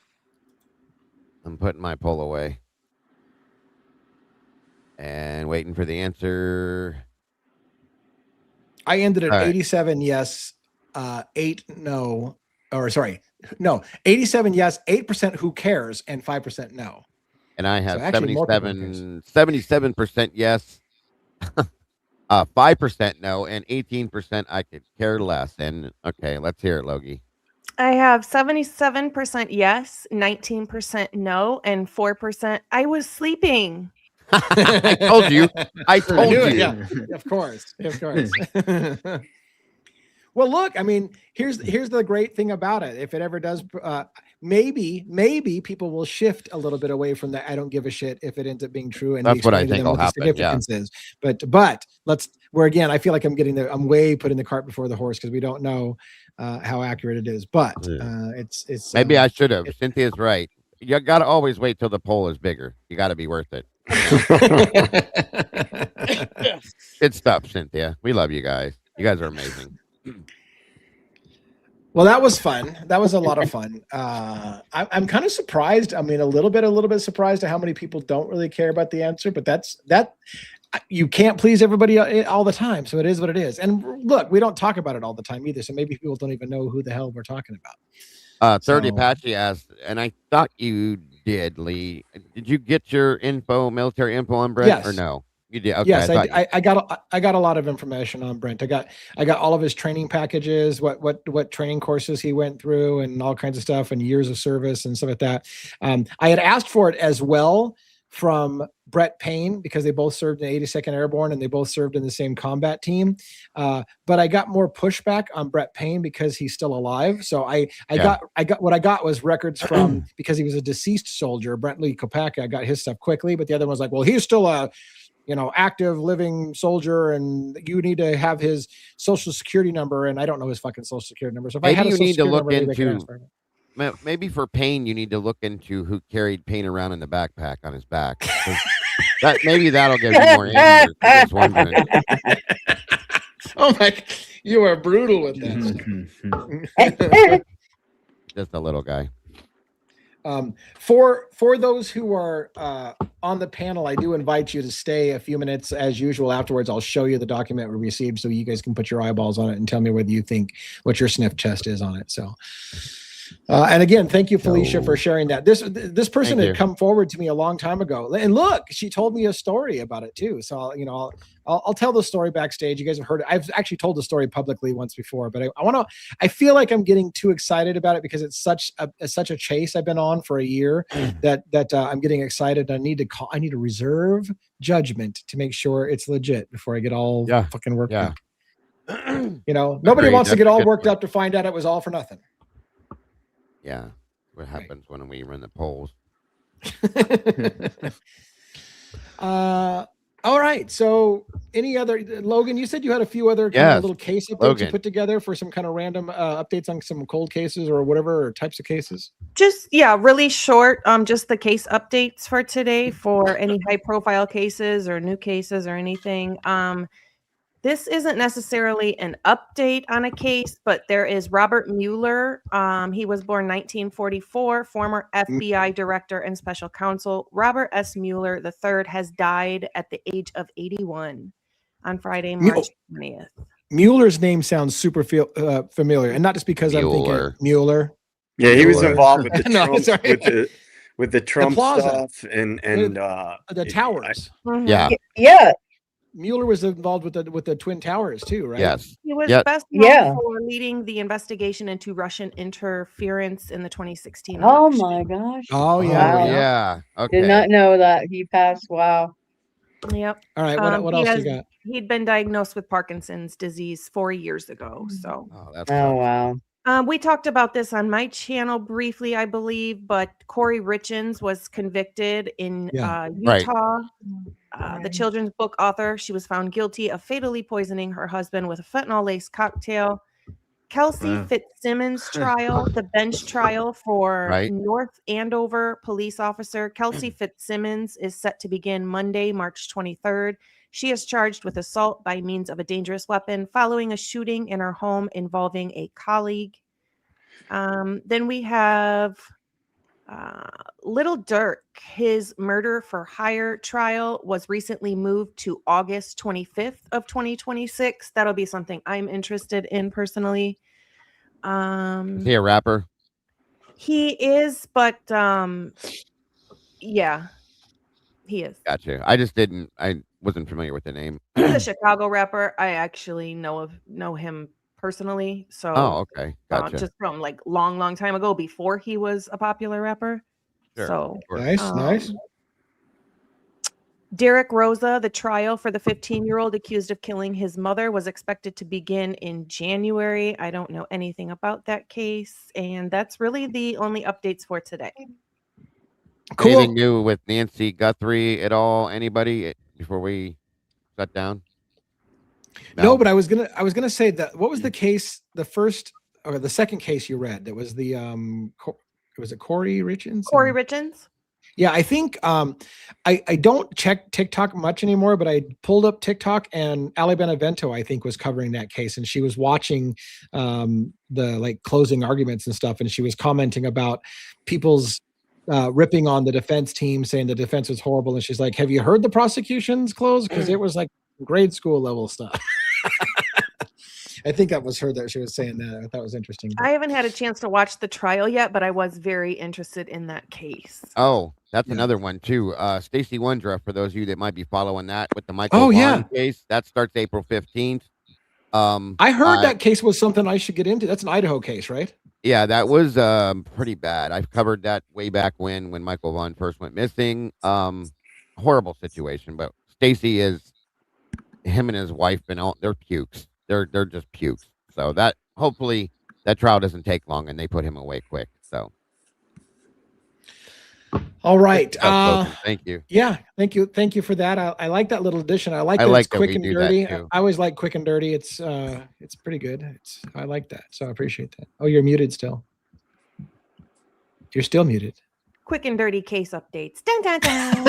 I'm putting my poll away and waiting for the answer. I ended at 87 yes, 8 no, or sorry, no, 87 yes, 8% who cares, and 5% no. And I have So 77% yes, 5% no, and 18% I could care less. And okay, let's hear it, Logie. I have 77% yes, 19% no, and 4% I was sleeping. I told you. I told you. Yeah, of course. Well, look, I mean, here's the great thing about it. If it ever does, maybe people will shift a little bit away from that. I don't give a shit if it ends up being true. And that's what I think will happen. Significance is. But again, I feel like I'm way putting the cart before the horse because we don't know how accurate it is. But it's maybe I should have. Cynthia's right. You got to always wait till the poll is bigger. You got to be worth it. Good stuff, Cynthia. We love you guys. You guys are amazing. Well, that was fun. That was a lot of fun. I'm kind of surprised. I mean, a little bit surprised at how many people don't really care about the answer, but that you can't please everybody all the time. So it is what it is. And look, we don't talk about it all the time either. So maybe people don't even know who the hell we're talking about. Apache asked, and I thought you did, Lee. Did you get your military info on Brett, yes. or no? You did. Okay, yes, I got a lot of information on Brent. I got all of his training packages, what training courses he went through, and all kinds of stuff, and years of service and stuff like that. I had asked for it as well from Brett Payne because they both served in 82nd Airborne and they both served in the same combat team. But I got more pushback on Brett Payne because he's still alive. So I got what I got was records from because he was a deceased soldier, Brent Lee Kopacka. I got his stuff quickly, but the other one was like, well, he's still a active living soldier, and you need to have his social security number. And I don't know his fucking social security number. So if maybe I had a you social need to security look number, into. Maybe for Payne, you need to look into who carried Payne around in the backpack on his back. Maybe that'll give you more answers. I was wondering. Oh my! You are brutal with that. Just a little guy. For those who are on the panel, I do invite you to stay a few minutes as usual. Afterwards, I'll show you the document we received so you guys can put your eyeballs on it and tell me whether you think what your sniff test is on it. So. And again, thank you, Felicia, for sharing that. This person had come forward to me a long time ago, and look, she told me a story about it too. So I'll tell the story backstage. You guys have heard it. I've actually told the story publicly once before, but I feel like I'm getting too excited about it because it's such a chase I've been on for a year that I'm getting excited. I need to reserve judgment to make sure it's legit before I get all fucking worked up. Nobody wants to get all worked up to find out it was all for nothing. Yeah, what happens when we run the polls. All right. So any other, Logan, you said you had a few other kind of little case updates you put together for some kind of random updates on some cold cases or whatever, or types of cases? Just, really short. Just the case updates for today for any high profile cases or new cases or anything. This isn't necessarily an update on a case, but there is Robert Mueller. He was born 1944, former FBI director and special counsel. Robert S. Mueller III has died at the age of 81 on Friday, March 20th. Mueller's name sounds super familiar, and not just because I'm thinking Mueller. Yeah, he was involved with the Trump, with the Trump stuff and the towers. Yeah. Mueller was involved with the Twin Towers too, right? Yes. He was Yep. best known Yeah. for leading the investigation into Russian interference in the 2016 Oh election. my gosh. Oh yeah. Wow. Yeah. Okay. Did not know that he passed. Wow. Yep. All right. What else you got? He'd been diagnosed with Parkinson's disease 4 years ago. So Oh, that's Oh wow. we talked about this on my channel briefly, I believe, but Corey Richens was convicted in Yeah. Utah. The children's book author, she was found guilty of fatally poisoning her husband with a fentanyl-laced cocktail. Kelsey Fitzsimmons trial, the bench trial for North Andover police officer Kelsey Fitzsimmons is set to begin Monday, March 23rd. She is charged with assault by means of a dangerous weapon following a shooting in her home involving a colleague. Then we have Little Dirk. His murder for hire trial was recently moved to August 25th of 2026. That'll be something I'm interested in personally. Is he a rapper? He is, but yeah, he is. Gotcha. I wasn't familiar with the name. He's a Chicago rapper. I actually know him personally. So okay. Gotcha. Just from like long time ago before he was a popular rapper. Sure. So nice. Derek Rosa, the trial for the 15-year-old accused of killing his mother was expected to begin in January. I don't know anything about that case, and that's really the only updates for today. Cool. Anything new with Nancy Guthrie at all? Anybody before we shut down? No, but I was gonna say that. What was the case? The first or the second case you read? That was the was it Corey Richens? Corey Richens. Yeah, I think I don't check TikTok much anymore, but I pulled up TikTok and Ali Benevento, I think, was covering that case, and she was watching the like closing arguments and stuff, and she was commenting about people's ripping on the defense team, saying the defense was horrible, and she's like, "Have you heard the prosecution's close? Because it was like grade school level stuff." I think that was her that she was saying that. I thought it was interesting. I haven't had a chance to watch the trial yet, but I was very interested in that case. Oh, that's another one too. Stacey Wondra, for those of you that might be following that with the Michael Vaughn case, that starts April 15th. I heard that case was something I should get into. That's an Idaho case, right? Yeah, that was pretty bad. I've covered that way back when Michael Vaughn first went missing. Horrible situation, but Stacey is him and his wife and all they're pukes. They're just pukes. So that hopefully that trial doesn't take long and they put him away quick. So all right. Thank you. Yeah, thank you for that. I like that little addition. I like that it's quick and dirty. I always like quick and dirty. It's pretty good. I like that. So I appreciate that. Oh, you're muted still. You're still muted. Quick and dirty case updates. Dun, dun, dun.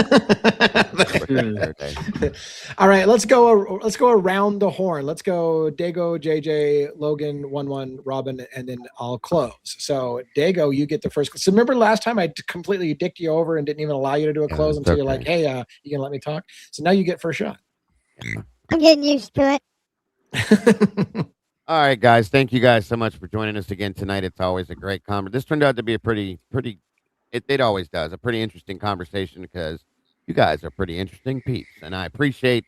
All right, let's go around the horn. Let's go Dago, JJ, Logan, 1-1, Robin, and then I'll close. So Dago, you get the first. So remember last time I completely dicked you over and didn't even allow you to do a close until you're like, hey, you can let me talk. So now you get first shot. I'm getting used to it. All right, guys. Thank you guys so much for joining us again tonight. It's always a great conversation. This turned out to be a pretty it always does. A pretty interesting conversation because you guys are pretty interesting peeps. And I appreciate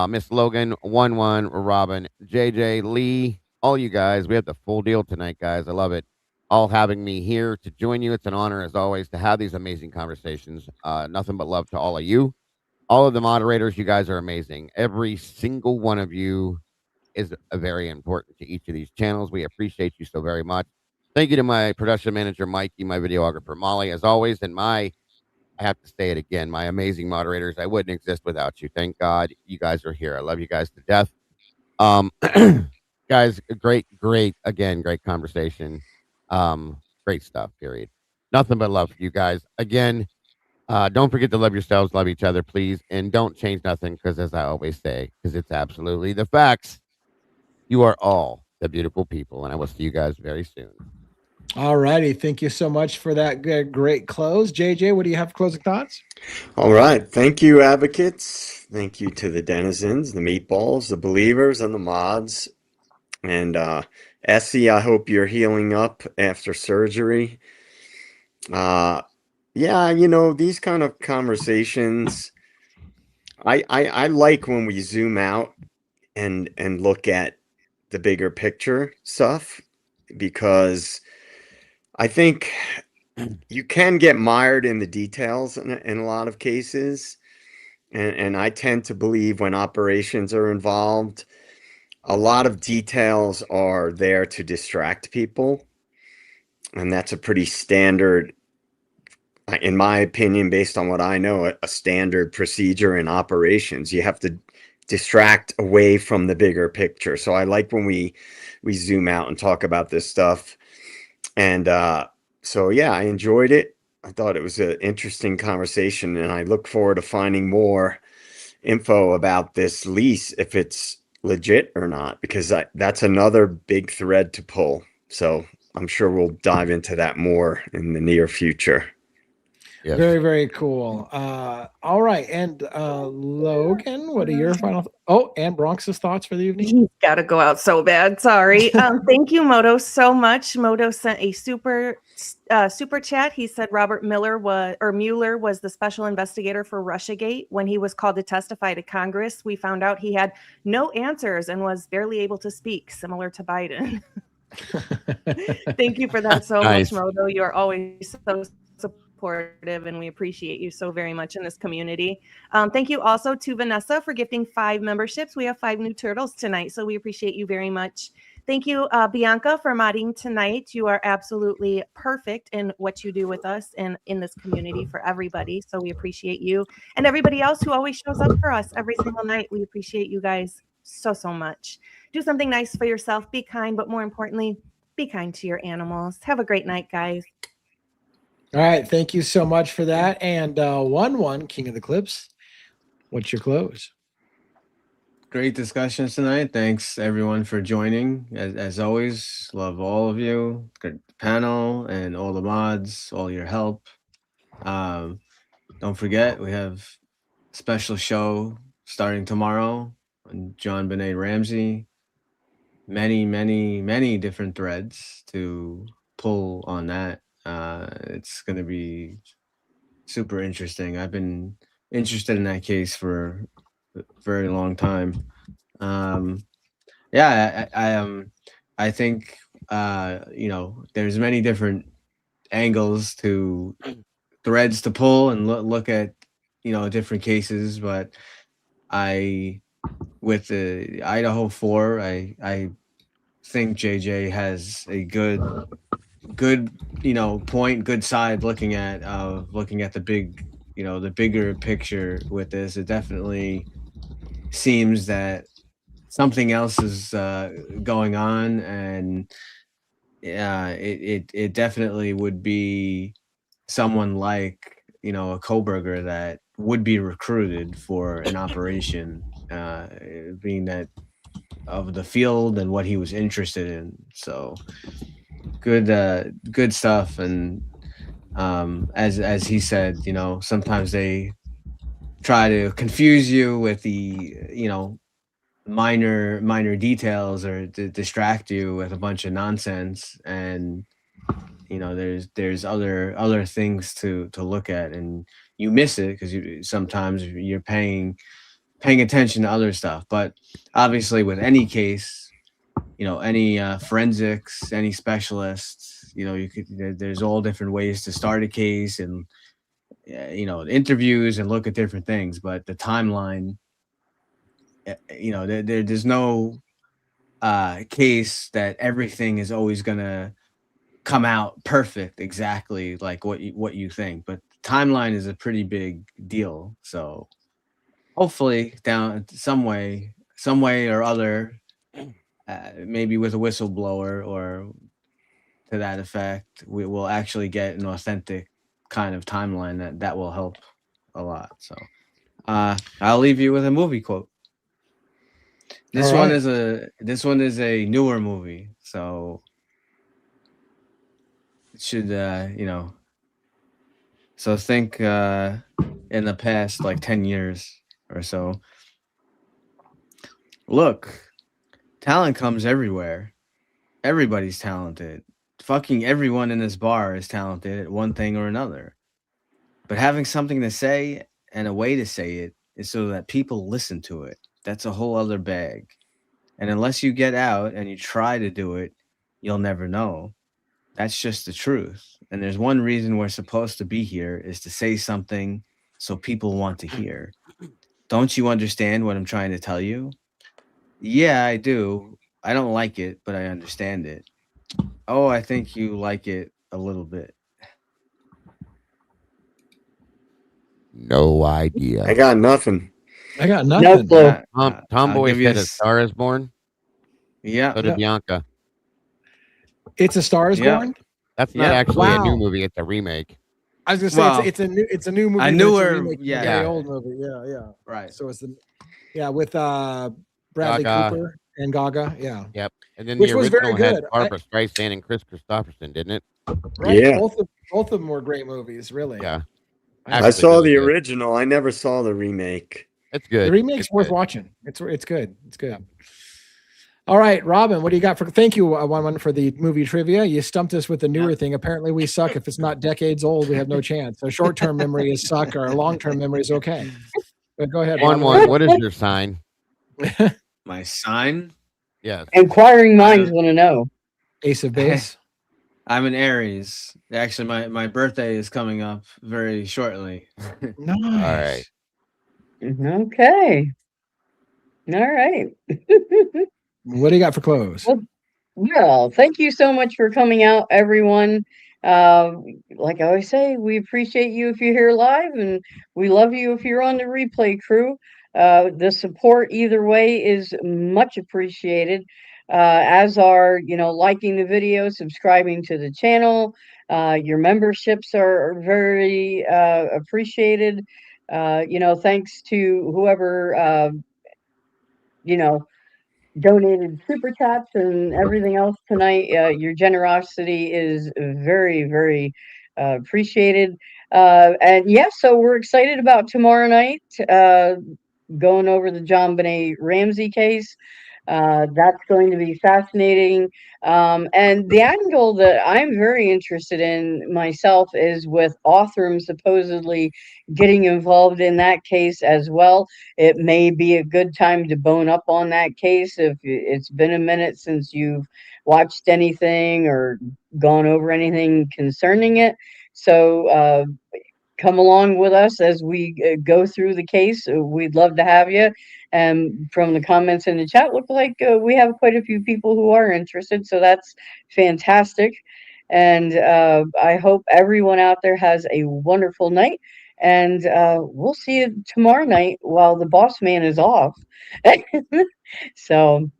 Miss Logan, 1-1, Robin, JJ, Lee, all you guys. We have the full deal tonight, guys. I love it. All having me here to join you. It's an honor, as always, to have these amazing conversations. Nothing but love to all of you. All of the moderators, you guys are amazing. Every single one of you is very important to each of these channels. We appreciate you so very much. Thank you to my production manager, Mikey, my videographer, Molly, as always, and I have to say it again, my amazing moderators. I wouldn't exist without you. Thank God you guys are here. I love you guys to death. Guys, great conversation. Great stuff, period. Nothing but love for you guys. Again, don't forget to love yourselves, love each other, please, and don't change nothing, because as I always say, because it's absolutely the facts, you are all the beautiful people, and I will see you guys very soon. All righty. Thank you so much for that great close. JJ, what do you have for closing thoughts? All right. Thank you, advocates. Thank you to the denizens, the meatballs, the believers, and the mods. And Essie, I hope you're healing up after surgery. Yeah, these kind of conversations, I like when we zoom out and look at the bigger picture stuff, because I think you can get mired in the details in a lot of cases. And I tend to believe when operations are involved, a lot of details are there to distract people. And that's a pretty standard, in my opinion, based on what I know, a standard procedure in operations. You have to distract away from the bigger picture. So I like when we zoom out and talk about this stuff. And so yeah, I enjoyed it. I thought it was an interesting conversation, and I look forward to finding more info about this lease, if it's legit or not, because that's another big thread to pull. So I'm sure we'll dive into that more in the near future. Yes. Very, very cool. All right. And Logan, what are your final and Bronx's thoughts for the evening? He's got to go out so bad. Sorry. Thank you, Moto, so much. Moto sent a super chat. He said Robert Mueller was the special investigator for Russiagate. When he was called to testify to Congress, we found out he had no answers and was barely able to speak, similar to Biden. Thank you for that so much, Moto. You are always so supportive, and we appreciate you so very much in this community. Thank you also to Vanessa for gifting 5 memberships. We have 5 new turtles tonight, so we appreciate you very much. Thank you, Bianca, for modding tonight. You are absolutely perfect in what you do with us and in this community for everybody, so we appreciate you. And everybody else who always shows up for us every single night, we appreciate you guys so much. Do something nice for yourself, be kind, but more importantly, be kind to your animals. Have a great night, guys. All right. Thank you so much for that. And 1-1, King of the Clips, what's your close? Great discussions tonight. Thanks everyone for joining. As always, love all of you, good panel and all the mods, all your help. Don't forget, we have a special show starting tomorrow on John Benet Ramsey. Many different threads to pull on that. It's going to be super interesting. I've been interested in that case for a very long time. Yeah, I think there's many different angles to threads to pull and look at different cases, but with the Idaho 4, I think JJ has a good point, good side looking at the big, the bigger picture with this. It definitely seems that something else is going on, and it definitely would be someone like a Koberger that would be recruited for an operation, being that of the field and what he was interested in. So good stuff. And as he said, sometimes they try to confuse you with the minor details, or to distract you with a bunch of nonsense, and there's other things to look at, and you miss it because sometimes you're paying attention to other stuff. But obviously with any case, any forensics, any specialists, there's all different ways to start a case, and interviews and look at different things. But the timeline, there's no case that everything is always gonna come out perfect exactly like what you think. But timeline is a pretty big deal. So hopefully down some way or other, maybe with a whistleblower or to that effect, we will actually get an authentic kind of timeline that will help a lot. So I'll leave you with a movie quote. This one is a newer movie, so it should so think in the past like 10 years or so. Look, talent comes everywhere. Everybody's talented. Fucking everyone in this bar is talented at one thing or another. But having something to say and a way to say it is so that people listen to it. That's a whole other bag. And unless you get out and you try to do it, you'll never know. That's just the truth. And there's one reason we're supposed to be here is to say something so people want to hear. Don't you understand what I'm trying to tell you? Yeah, I do. I don't like it, but I understand it. Oh, I think you like it a little bit. No idea. I got nothing. I got nothing. Tomboy said A Star Is Born. Yeah. So did Bianca. It's A Star Is Born? That's not actually a new movie. It's a remake. I was gonna say it's a new movie. I knew her. Yeah, very old movie. Yeah. Right. So it's with Bradley Cooper and Gaga. Yeah. Yep. And then which the was very original had good. Barbara Streisand and Chris Christopherson, didn't it? Right. Yeah. Both of them were great movies. Really. Yeah. I saw the original. I never saw the remake. It's good. The remake's worth watching. It's good. It's good. All right, Robin, what do you got for? Thank you, one for the movie trivia. You stumped us with the newer thing. Apparently, we suck. If it's not decades old, we have no chance. So short-term memory is suck. Our long-term memory is okay. But go ahead. 1-1. What is your sign? My sign? Yes. Inquiring minds want to know. Ace of base. I'm an Aries. Actually, my birthday is coming up very shortly. Nice. All right. Okay. All right. What do you got for close? Well, thank you so much for coming out, everyone. Like I always say, we appreciate you if you're here live, and we love you if you're on the replay crew. The support either way is much appreciated, as are, liking the video, subscribing to the channel. Your memberships are very appreciated. Thanks to whoever, donated super chats and everything else tonight. Your generosity is very, very appreciated. And so we're excited about tomorrow night, going over the John Benet Ramsey case. That's going to be fascinating. And the angle that I'm very interested in myself is with Othram supposedly getting involved in that case as well. It may be a good time to bone up on that case if it's been a minute since you've watched anything or gone over anything concerning it. So come along with us as we go through the case. We'd love to have you. And from the comments in the chat, look like we have quite a few people who are interested. So that's fantastic. And I hope everyone out there has a wonderful night. And we'll see you tomorrow night while the boss man is off. So.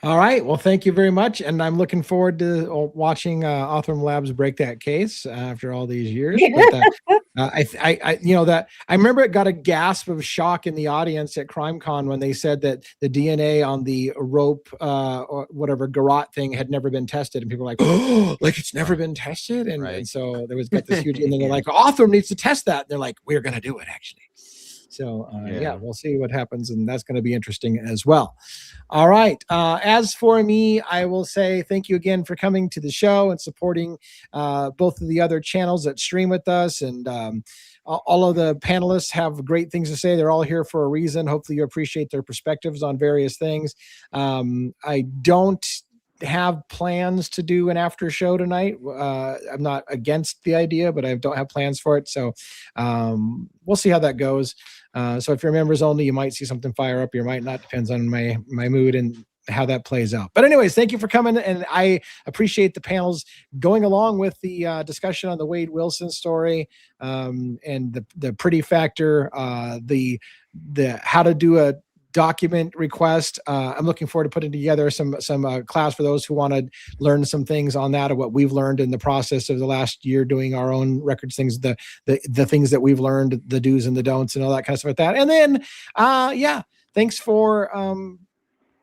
All right. Well, thank you very much. And I'm looking forward to watching Othram Labs break that case after all these years. But I remember it got a gasp of shock in the audience at CrimeCon when they said that the DNA on the rope or whatever garrote thing had never been tested. And people were like, oh, like it's never been tested. And so there was got this huge, and then they're like, Othram needs to test that. And they're like, we're going to do it actually. So we'll see what happens, and that's going to be interesting as well. All right. As for me, I will say thank you again for coming to the show and supporting both of the other channels that stream with us. And all of the panelists have great things to say. They're all here for a reason. Hopefully you appreciate their perspectives on various things. I don't have plans to do an after show tonight. I'm not against the idea, but I don't have plans for it. So we'll see how that goes. So if you're members only, you might see something fire up. You might not. Depends on my mood and how that plays out. But anyways, thank you for coming. And I appreciate the panels going along with the discussion on the Wade Wilson story, and the pretty factor, the how to do a document request. I'm looking forward to putting together some class for those who want to learn some things on that, of what we've learned in the process of the last year doing our own records, things, the things that we've learned, the do's and the don'ts and all that kind of stuff like that. And then thanks for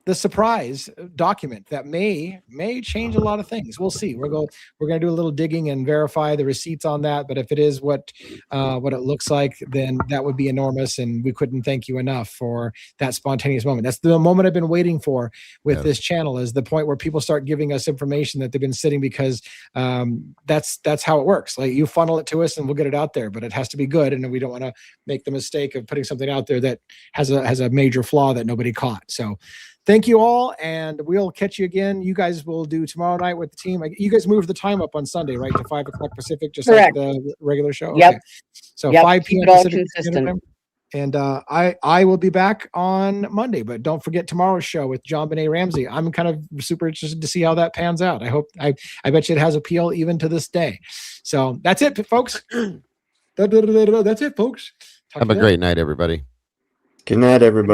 the surprise document that may change a lot of things. We'll see. We're going to do a little digging and verify the receipts on that. But if it is what it looks like, then that would be enormous, and we couldn't thank you enough for that spontaneous moment. That's the moment I've been waiting for with this channel, is the point where people start giving us information that they've been sitting, because that's how it works. Like, you funnel it to us and we'll get it out there, but it has to be good, and we don't want to make the mistake of putting something out there that has a major flaw that nobody caught. So thank you all, and we'll catch you again. You guys will do tomorrow night with the team. You guys moved the time up on Sunday, right, to 5 o'clock Pacific, just Correct. like the regular show? Yep. Okay. So Yep. 5 Keep p.m. it all Pacific Standard consistent. Time. And I will be back on Monday, but don't forget tomorrow's show with John Benet Ramsey. I'm kind of super interested to see how that pans out. I bet you it has appeal even to this day. So that's it, folks. That's it, folks. Have a great night, everybody. Good night, everybody.